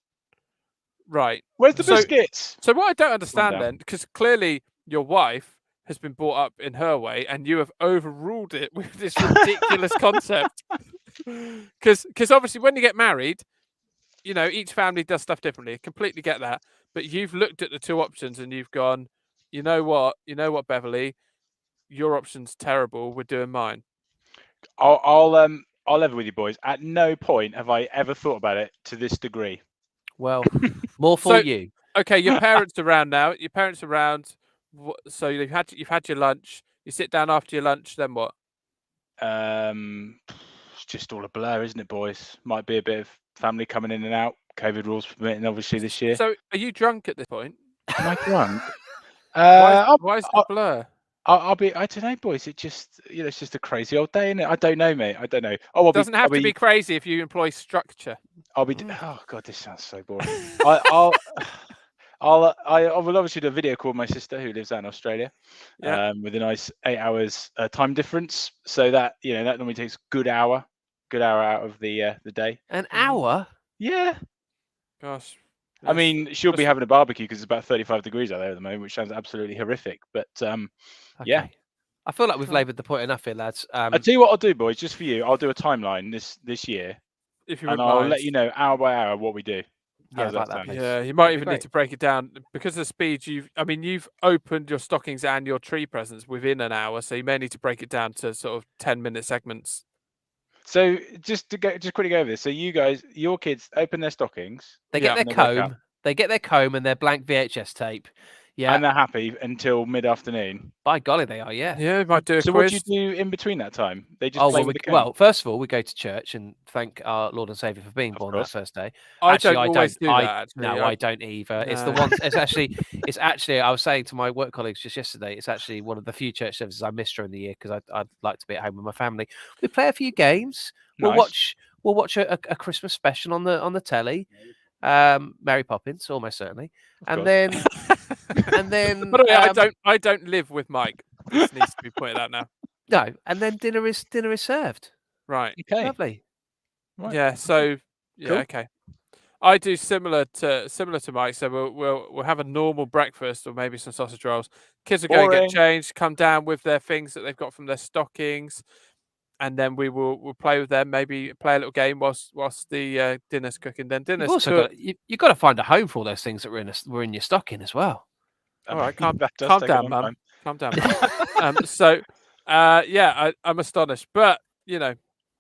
Right. Where's the biscuits? So what I don't understand then, because clearly your wife has been brought up in her way, and you have overruled it with this ridiculous concept. Because obviously when you get married, each family does stuff differently. I completely get that. But you've looked at the two options and you've gone, you know what, Beverly, your option's terrible. We're doing mine. I'll level with you, boys. At no point have I ever thought about it to this degree. Well, more for you. Okay, your parents are around now. Your parents are around. So you've had your lunch. You sit down after your lunch. Then what? It's just all a blur, isn't it, boys? Might be a bit of family coming in and out. COVID rules permitting, obviously, this year. So are you drunk at this point? Am I drunk? Why is it a blur? I don't know, boys. It's just a crazy old day, isn't it? I don't know, mate. I don't know. It doesn't have to be crazy if you employ structure. Oh God, this sounds so boring. I will obviously do a video call with my sister who lives out in Australia, with a nice 8 hours time difference. So that that normally takes good hour out of the day. An hour? Yeah. Gosh. I mean, she'll be having a barbecue because it's about 35 degrees out there at the moment, which sounds absolutely horrific. But yeah. I feel like we've laboured the point enough here, lads. I'll tell you what I'll do, boys, just for you. I'll do a timeline this year, if you and I'll let you know hour by hour what we do. Yeah, like that. Yeah, you might even need to break it down because of the speed. You've opened your stockings and your tree presents within an hour, so you may need to break it down to sort of 10-minute segments. So just quickly go over this. So you guys, your kids open their stockings. They get their comb. They get their comb and their blank VHS tape. Yeah. And they're happy until mid-afternoon. By golly, they are, yeah. Yeah, they might do a quiz. So what do you do in between that time? They just play with the comb? Well, first of all, we go to church and thank our Lord and Saviour for being born that first day. I don't always do that. No, I don't either. No. It's the one. It's actually. I was saying to my work colleagues just yesterday. It's actually one of the few church services I miss during the year because I'd like to be at home with my family. We play a few games. Nice. We'll watch a Christmas special on the telly. Mary Poppins, almost certainly, and then. And then, by the way, I don't live with Mike. This needs to be pointed out now. No, and then dinner is served. Right. Okay. Lovely. Right. Yeah. So Cool. Okay. I do similar to Mike. So we'll have a normal breakfast or maybe some sausage rolls. Kids will go and get changed, come down with their things that they've got from their stockings, and then we'll play with them. Maybe play a little game whilst the dinner's cooking. Then dinner's you've got to find a home for all those things that were in your stocking as well. All right, calm down, Mum. Calm down. I'm astonished, but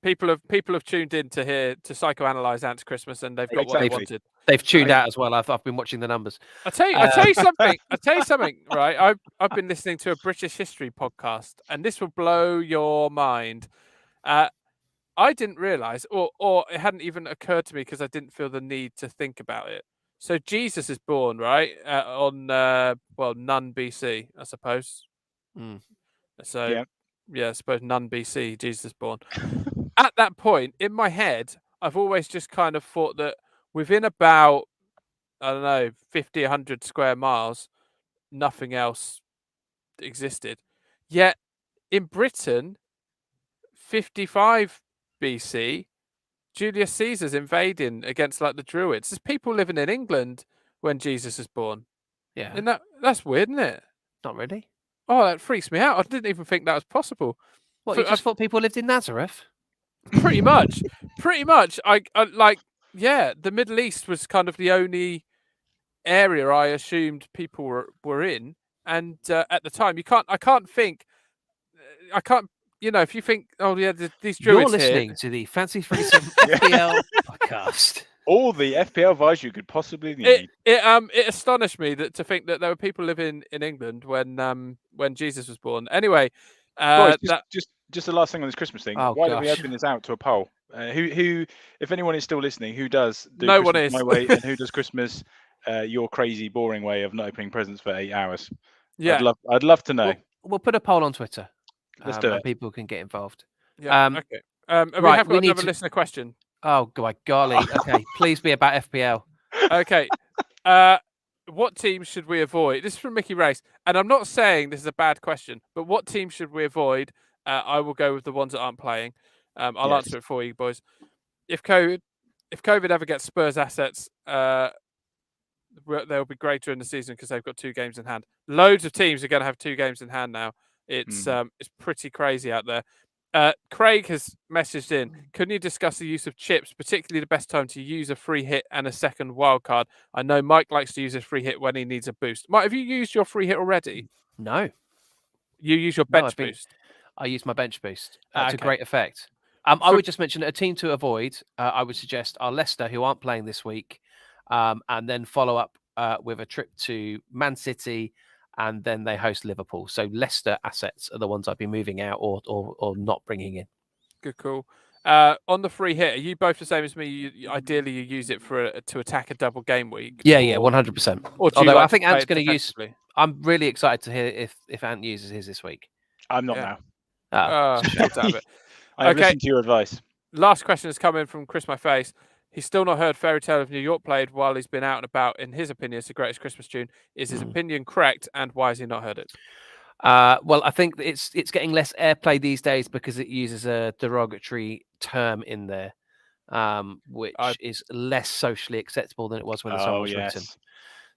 people have tuned in to psychoanalyze Ant's Christmas, and they've got what they wanted. They've tuned out as well. I've been watching the numbers. I tell you something. Right, I've been listening to a British history podcast, and this will blow your mind. I didn't realize, or it hadn't even occurred to me because I didn't feel the need to think about it. So Jesus is born, right, on none BC, I suppose. So I suppose none BC, Jesus is born. At that point, in my head, I've always just kind of thought that within about, I don't know, 50, 100 square miles, nothing else existed. Yet in Britain, 55 BC, Julius Caesar's invading against like the Druids. There's people living in England when Jesus is born. Yeah. And that's weird, isn't it? Not really. Oh, that freaks me out. I didn't even think that was possible. What, you just thought people lived in Nazareth? Pretty much. I the Middle East was kind of the only area I assumed people were in. And at the time, I can't if you think, oh yeah, these Druids. You're listening to the Fancy Threesome FPL podcast. All the FPL advice you could possibly need. It astonished me to think that there were people living in England when Jesus was born. Anyway, boys, just the last thing on this Christmas thing. Oh, why don't we open this out to a poll? Who, if anyone is still listening, who does do no Christmas one is my way, and who does Christmas your crazy, boring way of not opening presents for 8 hours? Yeah, I'd love to know. We'll put a poll on Twitter. Let's do it. People can get involved. Yeah. Okay. Right, we have got another listener question. Oh, my golly. Okay, please be about FPL. Okay. What team should we avoid? This is from Mickey Race, and I'm not saying this is a bad question, but what team should we avoid? I will go with the ones that aren't playing. I'll answer it for you, boys. If COVID ever gets Spurs assets, they'll be great during the season because they've got 2 games in hand. Loads of teams are going to have 2 games in hand now. It's pretty crazy out there. Craig has messaged in. Can you discuss the use of chips, particularly the best time to use a free hit and a second wild card? I know Mike likes to use his free hit when he needs a boost. Mike, have you used your free hit already? No. You use your bench boost? I use my bench boost to great effect. I would just mention a team to avoid. I would suggest are Leicester, who aren't playing this week, and then follow up with a trip to Man City, and then they host Liverpool. So Leicester assets are the ones I'd be moving out or not bringing in. Good call. On the free hit, are you both the same as me? Ideally, you use it to attack a double game week. Yeah, 100%. Although I think Ant's going to use. I'm really excited to hear if Ant uses his this week. I'm not now. Damn it. I've listened to your advice. Last question has come in from Chris My Face. He's still not heard Fairy Tale of New York played while he's been out and about. In his opinion, it's the greatest Christmas tune. Is his opinion correct? And why has he not heard it? Well, I think it's getting less airplay these days because it uses a derogatory term in there, which is less socially acceptable than it was when the song was written.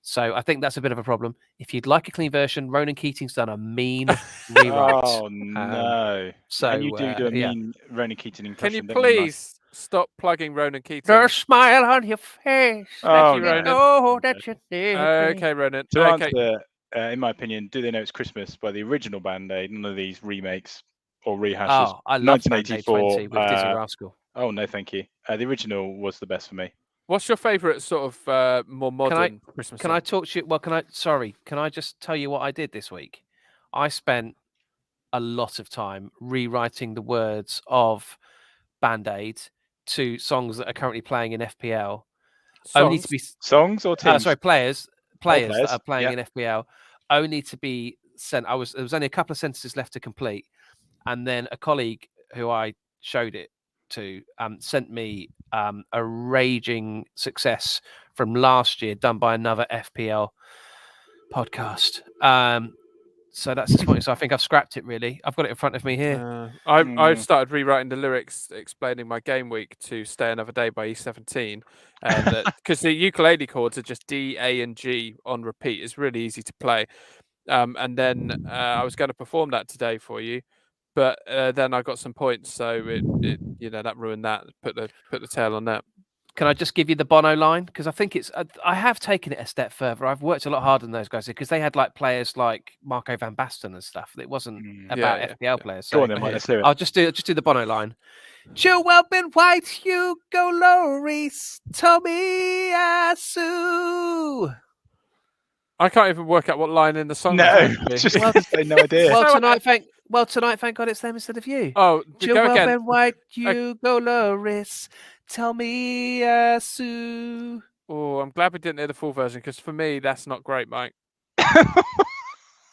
So I think that's a bit of a problem. If you'd like a clean version, Ronan Keating's done a mean rewrite. Oh no! So and you do a mean Ronan Keating impression. Can you please stop plugging Ronan Keating? There's a smile on your face. Oh, you, Ronan. Oh, that you did. Okay, Ronan. To answer, in my opinion, Do They Know It's Christmas by the original Band-Aid, none of these remakes or rehashes. Oh, I love 1984 with Dizzy Rascal. Oh no, thank you. The original was the best for me. What's your favourite sort of more modern Christmas song? Can I talk to you? Well, can I just tell you what I did this week? I spent a lot of time rewriting the words of Band-Aid to songs that are currently playing in FPL. Only to be songs or teams? Players that are playing in FPL. Only to be sent. There was only a couple of sentences left to complete, and then a colleague who I showed it to sent me a raging success from last year done by another FPL podcast. So that's disappointing. So I think I've scrapped it, really. I've got it in front of me here. I've started rewriting the lyrics explaining my game week to Stay Another Day by E17. Because the ukulele chords are just D, A, and G on repeat. It's really easy to play. And then I was going to perform that today for you. But then I got some points, so it that ruined that. Put the tail on that. Can I just give you the Bono line? Because I think I have taken it a step further. I've worked a lot harder than those guys because they had like players like Marco van Basten and stuff. It wasn't about FPL players. So go on then, Mike, let's do it. I'll just do the Bono line. Joel Ben White, Hugo Lloris, Tommy Asu. I can't even work out what line in the song. No, just no idea. Well, tonight, thank God it's them instead of you. Oh, Joel Ben White, Hugo Lloris, tell me Asu. Oh, I'm glad we didn't hear the full version because for me that's not great, Mike.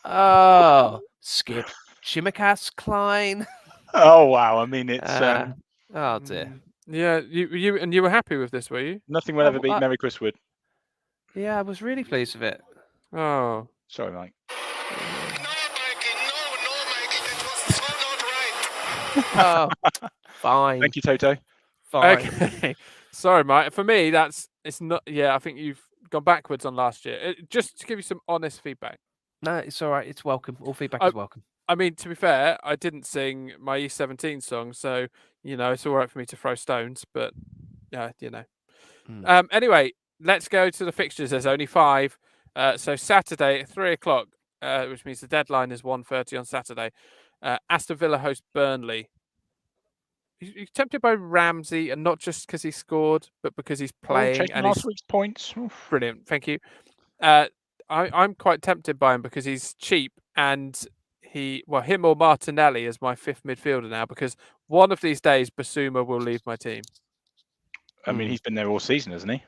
Oh, skip Chimikas Klein. Oh wow! I mean, it's oh dear. Yeah, you were happy with this, were you? Nothing will ever beat Merry Christmas. Yeah, I was really pleased with it. Oh, sorry, Mike. Oh, fine. Thank you, Toto. Fine. Okay. Sorry, Mike. For me, it's not. Yeah, I think you've gone backwards on last year. Just to give you some honest feedback. No, it's all right. It's welcome. All feedback is welcome. I mean, to be fair, I didn't sing my E17 song, so it's all right for me to throw stones. But Anyway, let's go to the fixtures. There's only 5. So Saturday at 3:00, which means the deadline is 1:30 on Saturday. Aston Villa host Burnley. You're tempted by Ramsey, and not just because he scored, but because he's playing. And last week's points. Brilliant, thank you. I'm quite tempted by him because he's cheap, and him or Martinelli is my 5th midfielder now. Because one of these days, Basuma will leave my team. I mean, he's been there all season, hasn't he?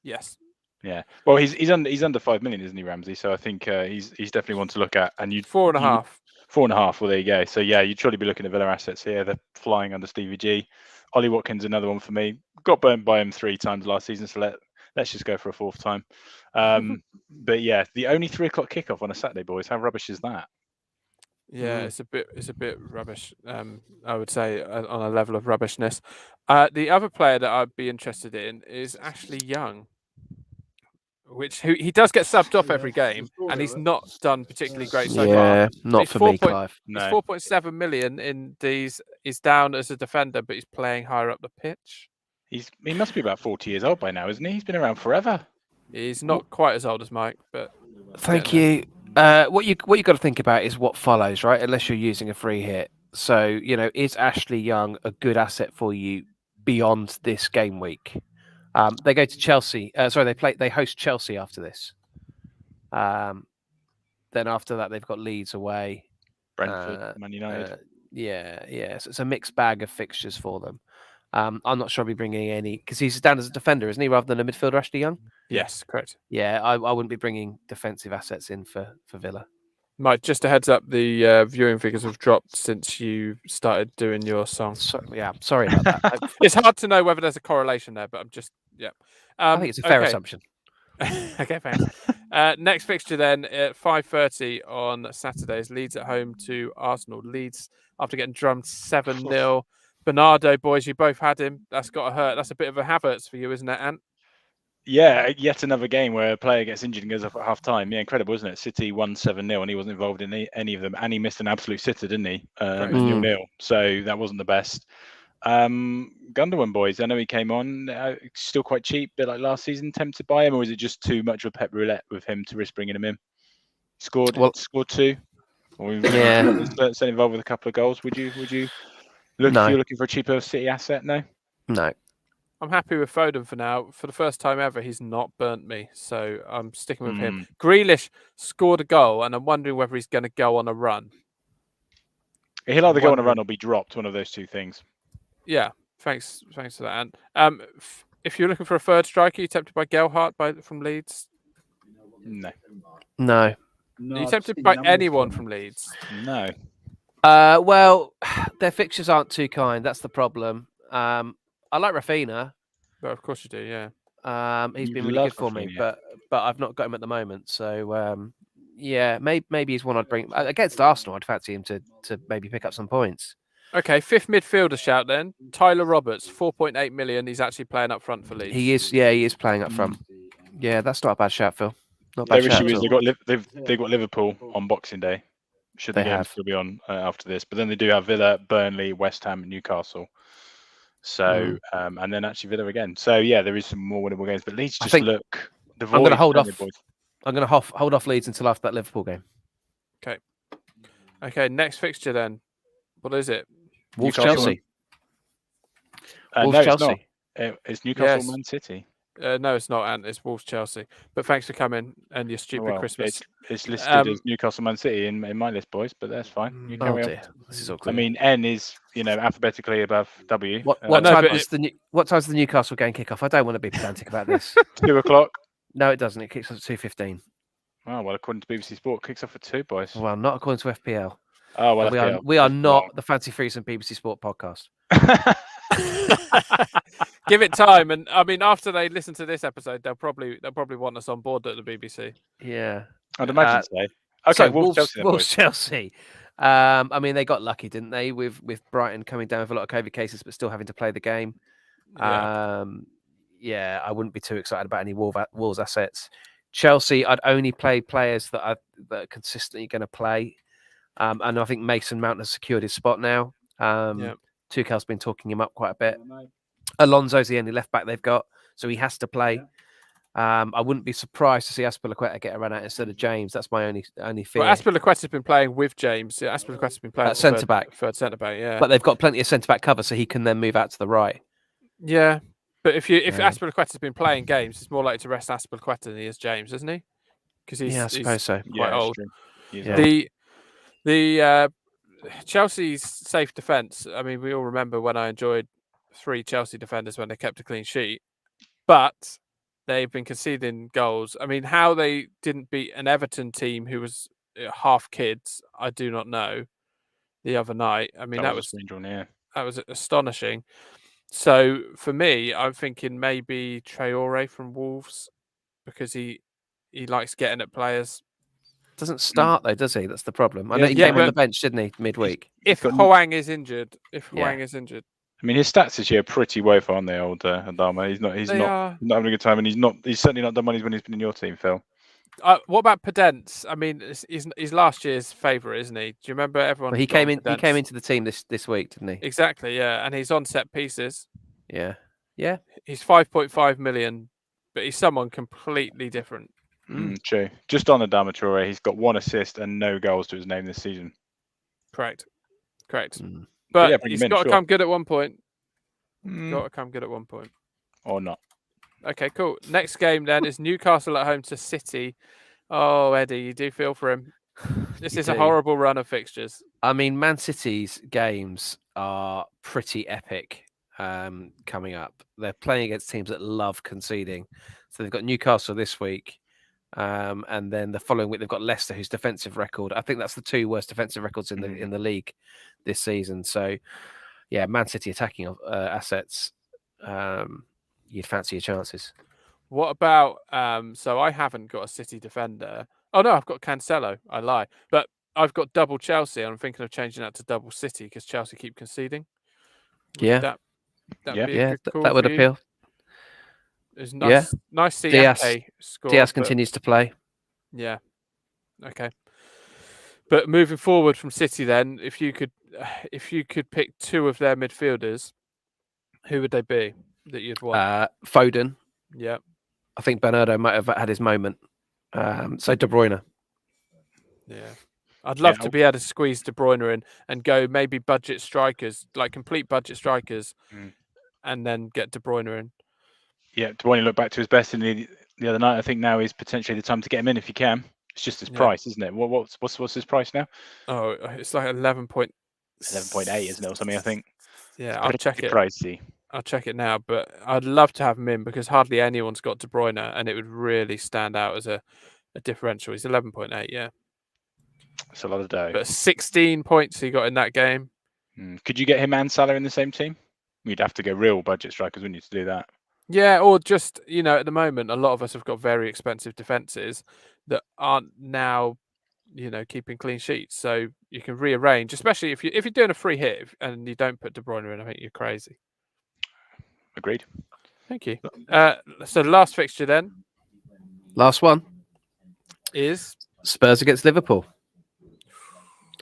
Yes. Yeah. Well, he's under 5 million, isn't he, Ramsey? So I think he's definitely one to look at. And 4.5. 4.5. Well, there you go. So yeah, you'd surely be looking at Villa assets here. They're flying under Stevie G. Ollie Watkins, another one for me. Got burnt by him 3 times last season, so let's just go for a 4th time. But yeah, the only 3:00 kickoff on a Saturday, boys. How rubbish is that? Yeah, it's a bit rubbish. I would say on a level of rubbishness. The other player that I'd be interested in is Ashley Young, who he does get subbed off every game, and he's not done particularly great so far. Yeah, not for me, Clive. He's 4.7 million in these. He's down as a defender, but he's playing higher up the pitch. He must be about 40 years old by now, isn't he? He's been around forever. He's not quite as old as Mike, but thank you. What you got to think about is what follows, right? Unless you're using a free hit. So is Ashley Young a good asset for you beyond this game week? They go to Chelsea. They host Chelsea after this. Then after that, they've got Leeds away. Brentford, Man United. Yeah. So it's a mixed bag of fixtures for them. I'm not sure I'll be bringing any because he's down as a defender, isn't he, rather than a midfielder, Ashley Young? Yes, correct. Yeah, I wouldn't be bringing defensive assets in for Villa. Mike, just a heads up, the viewing figures have dropped since you started doing your song. Sorry about that. It's hard to know whether there's a correlation there, but I'm just, yeah. I think it's a fair assumption. Okay, thanks. Next fixture then at 5:30 on Saturdays. Leeds at home to Arsenal. Leeds after getting drummed 7-0. Bernardo, boys, you both had him. That's got to hurt. That's a bit of a Havertz for you, isn't it, Ant? Yeah, yet another game where a player gets injured and goes off at half time. Yeah, incredible, isn't it? City won 7-0 and he wasn't involved in any of them. And he missed an absolute sitter, didn't he? 0-0. So that wasn't the best. Gundogan, boys, I know he came on, still quite cheap, bit like last season. Tempted by him, or is it just too much of a pep roulette with him to risk bringing him in? Scored 2. Yeah. Still involved with a couple of goals. Would you look if you're looking for a cheaper City asset? No. I'm happy with Foden for now. For the first time ever, he's not burnt me, so I'm sticking with him. Mm. Grealish scored a goal, and I'm wondering whether he's going to go on a run. He'll either go on a run or be dropped. One of those two things. Yeah, thanks for that. And if you're looking for a third striker, you tempted by Gelhardt from Leeds? No. No. Are you tempted by anyone from Leeds? No. Well, their fixtures aren't too kind. That's the problem. I like Rafinha. But of course you do, yeah. He's been really good for me, but I've not got him at the moment. So yeah, maybe he's one I'd bring against Arsenal. I'd fancy him to maybe pick up some points. Okay, fifth midfielder shout then. Tyler Roberts, 4.8 million. He's actually playing up front for Leeds. He is playing up front. Yeah, that's not a bad shout, Phil. Not a bad shout. They've got Liverpool on Boxing Day. Should the game still be on after this? But then they do have Villa, Burnley, West Ham, and Newcastle. So and then actually Villa again. So yeah, there is some more winnable games. But Leeds just look. I'm going to hold off. I'm going to hold off Leeds until after that Liverpool game. Okay. Next fixture then. What is it? Wolves Chelsea. No, Chelsea. It's Newcastle Man City. No, it's not, and it's Wolves Chelsea. But thanks for coming and your stupid Christmas. It's listed as Newcastle Man City in my list, boys, but that's fine. You carry on. This is all clear. I mean, N is alphabetically above W. What time's the Newcastle game kick off? I don't want to be pedantic about this. 2:00. No, it doesn't. It kicks off at 2:15. Oh well, according to BBC Sport, it kicks off at 2, boys. Well, not according to FPL. Oh well, we are not the Fancy Freeze and BBC Sport podcast. Give it time, and I mean, after they listen to this episode, they'll probably want us on board at the BBC. Yeah, I'd imagine so. Okay, Wolves Chelsea. I mean, they got lucky, didn't they, with Brighton coming down with a lot of COVID cases, but still having to play the game. Yeah, I wouldn't be too excited about any Wolves assets. Chelsea, I'd only play players that are consistently going to play. And I think Mason Mount has secured his spot now. Tuchel's been talking him up quite a bit. Alonso's the only left back they've got, so he has to play. I wouldn't be surprised to see Azpilicueta get a run out instead of James. That's my only fear. Well, Azpilicueta's been playing with James. Yeah, Azpilicueta's been playing centre back. Third centre back, yeah. But they've got plenty of centre back cover, so he can then move out to the right. Yeah, but if Azpilicueta's been playing games, it's more likely to rest Azpilicueta than he is James, isn't he? Because I suppose so. Quite old. The Chelsea's safe defence. I mean, we all remember when I enjoyed 3 Chelsea defenders when they kept a clean sheet, but they've been conceding goals. I mean, how they didn't beat an Everton team who was half kids, I do not know. The other night, I mean, that was astonishing. So for me, I'm thinking maybe Traore from Wolves because he likes getting at players. Doesn't start though, does he? That's the problem. I know he came on the bench, didn't he, midweek? If Hwang is injured, I mean, his stats this year are pretty woeful, aren't they, old Adama? He's not having a good time, and he's certainly not done money when he's been in your team, Phil. What about Podence? I mean, he's last year's favourite, isn't he? Do you remember everyone? Well, he came into the team this week, didn't he? Exactly, yeah, and he's on set pieces. Yeah. He's 5.5 million, but he's someone completely different. True. Just on Adama Traore, he's got 1 assist and no goals to his name this season. Correct. But he's got to come good at one point. Or not. Okay, cool. Next game then is Newcastle at home to City. Oh, Eddie, you do feel for him. This is a horrible run of fixtures. I mean, Man City's games are pretty epic coming up. They're playing against teams that love conceding. So they've got Newcastle this week. And then the following week they've got Leicester, whose defensive record, I think that's the 2 worst defensive records in the league this season. So yeah, Man City attacking assets, you'd fancy your chances. What about so I haven't got a City defender. Oh no, I've got Cancelo. I lie. But I've got double Chelsea. I'm thinking of changing that to double City because Chelsea keep conceding. Would that be a good call that would for you? appeal. It's nice to see Ake score. Diaz continues to play. Yeah. Okay. But moving forward from City then, if you could pick 2 of their midfielders, who would they be that you'd want? Foden. Yeah. I think Bernardo might have had his moment. So De Bruyne. Yeah. I'd love to be able to squeeze De Bruyne in and go maybe budget strikers, like complete budget strikers, and then get De Bruyne in. Yeah, De Bruyne looked back to his best in the other night. I think now is potentially the time to get him in if you can. It's just his price, isn't it? What's his price now? Oh, it's like 11.8, isn't it, or something? I think. Yeah, I'll check it. Pricey. I'll check it now, but I'd love to have him in because hardly anyone's got De Bruyne, and it would really stand out as a differential. He's 11.8, yeah. That's a lot of dough. But 16 points he got in that game. Could you get him and Salah in the same team? You'd have to go real budget strikers, wouldn't you, to do that? Yeah, or just, at the moment, a lot of us have got very expensive defences that aren't now, keeping clean sheets. So you can rearrange, especially if you're doing a free hit and you don't put De Bruyne in. I think you're crazy. Agreed. Thank you. So the last fixture then. Last one is Spurs against Liverpool.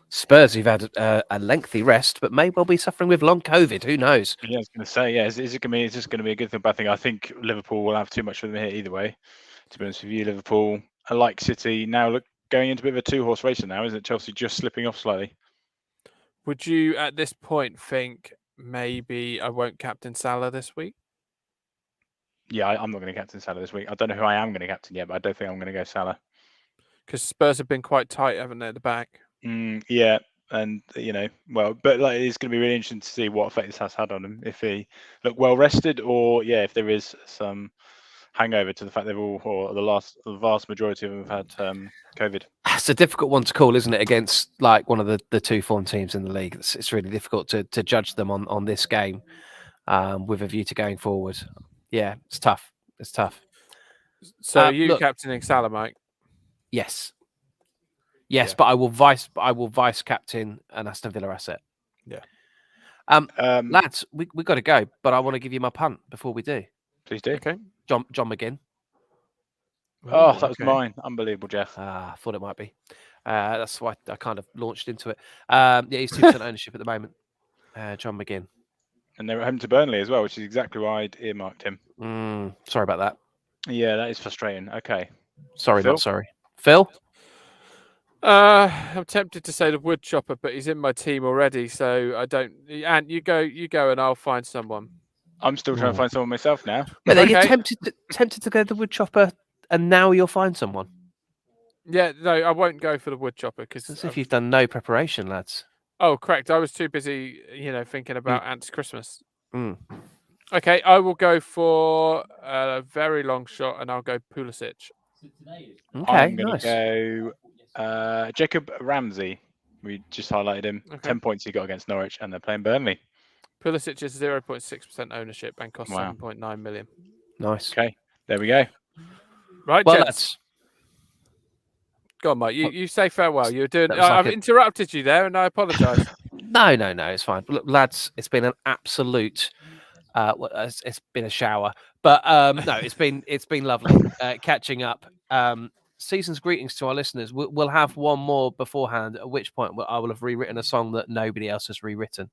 Spurs, who've had a lengthy rest, but may well be suffering with long COVID. Who knows? Yeah, I was going to say, is this going to be a good thing, bad thing? I think Liverpool will have too much for them here either way. To be honest with you, Liverpool, like City, now going into a bit of a 2-horse race now, isn't it? Chelsea just slipping off slightly. Would you, at this point, think maybe I won't captain Salah this week? Yeah, I'm not going to captain Salah this week. I don't know who I am going to captain yet, but I don't think I'm going to go Salah. Because Spurs have been quite tight, haven't they, at the back? Yeah, and but it's going to be really interesting to see what effect this has had on him. If he look well rested, or if there is some hangover to the fact they've all, or the vast majority of them have had COVID. It's a difficult one to call, isn't it? Against like one of the 2 form teams in the league, it's really difficult to judge them on this game with a view to going forward. Yeah, it's tough. It's tough. So are you captaining Salah, Mike? Yes. Yes, but I will vice captain an Aston Villa asset. Yeah. Lads, we got to go, but I want to give you my punt before we do. Please do. Okay. John McGinn. Oh, that was mine. Unbelievable, Jeff. I thought it might be. That's why I kind of launched into it. He's 2% ownership at the moment. John McGinn. And they're at home to Burnley as well, which is exactly why I'd earmarked him. Sorry about that. Yeah, that is frustrating. Okay. Sorry, Phil? Not sorry. Phil? I'm tempted to say the wood chopper, but he's in my team already, so I don't. And you go, and I'll find someone. I'm still trying to find someone myself now. But okay. You're tempted to go the wood chopper, and now you'll find someone. Yeah, no, I won't go for the wood chopper because as if you've done no preparation, lads. Oh, correct. I was too busy, thinking about Ant's Christmas. Okay, I will go for a very long shot, and I'll go Pulisic. Okay, I'm going to go Jacob Ramsey. We just highlighted him. Okay. 10 points he got against Norwich, and they're playing Burnley. Pulisic is 0.6% ownership and costs 7.9 million. Nice. Okay, there we go. Right, well, gents. Go on, Mike. You say farewell. You're doing. I've interrupted you there, and I apologise. No, it's fine. Look, lads, it's been an absolute. It's been a shower, but no, it's been lovely catching up. Season's greetings to our listeners. We'll have one more beforehand, at which point I will have rewritten a song that nobody else has rewritten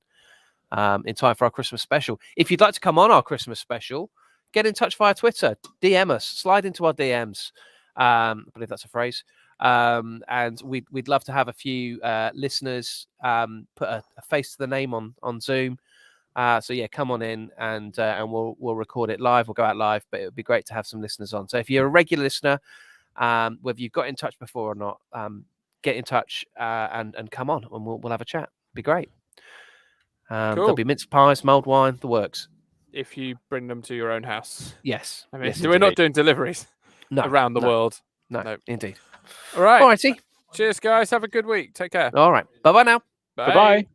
in time for our Christmas special. If you'd like to come on our Christmas special, get in touch via Twitter, DM us, slide into our DMs. I believe that's a phrase. And we'd love to have a few listeners put a face to the name on Zoom. So yeah, come on in and we'll record it live. We'll go out live, but it would be great to have some listeners on. So if you're a regular listener, whether you've got in touch before or not, get in touch and come on, and we'll have a chat. It'd be great. Cool. There'll be mince pies, mulled wine, the works. If you bring them to your own house. Yes. I mean, we're not doing deliveries around the world. No, indeed. All right. All righty. Cheers, guys. Have a good week. Take care. All right. Bye-bye now. Bye. Bye-bye.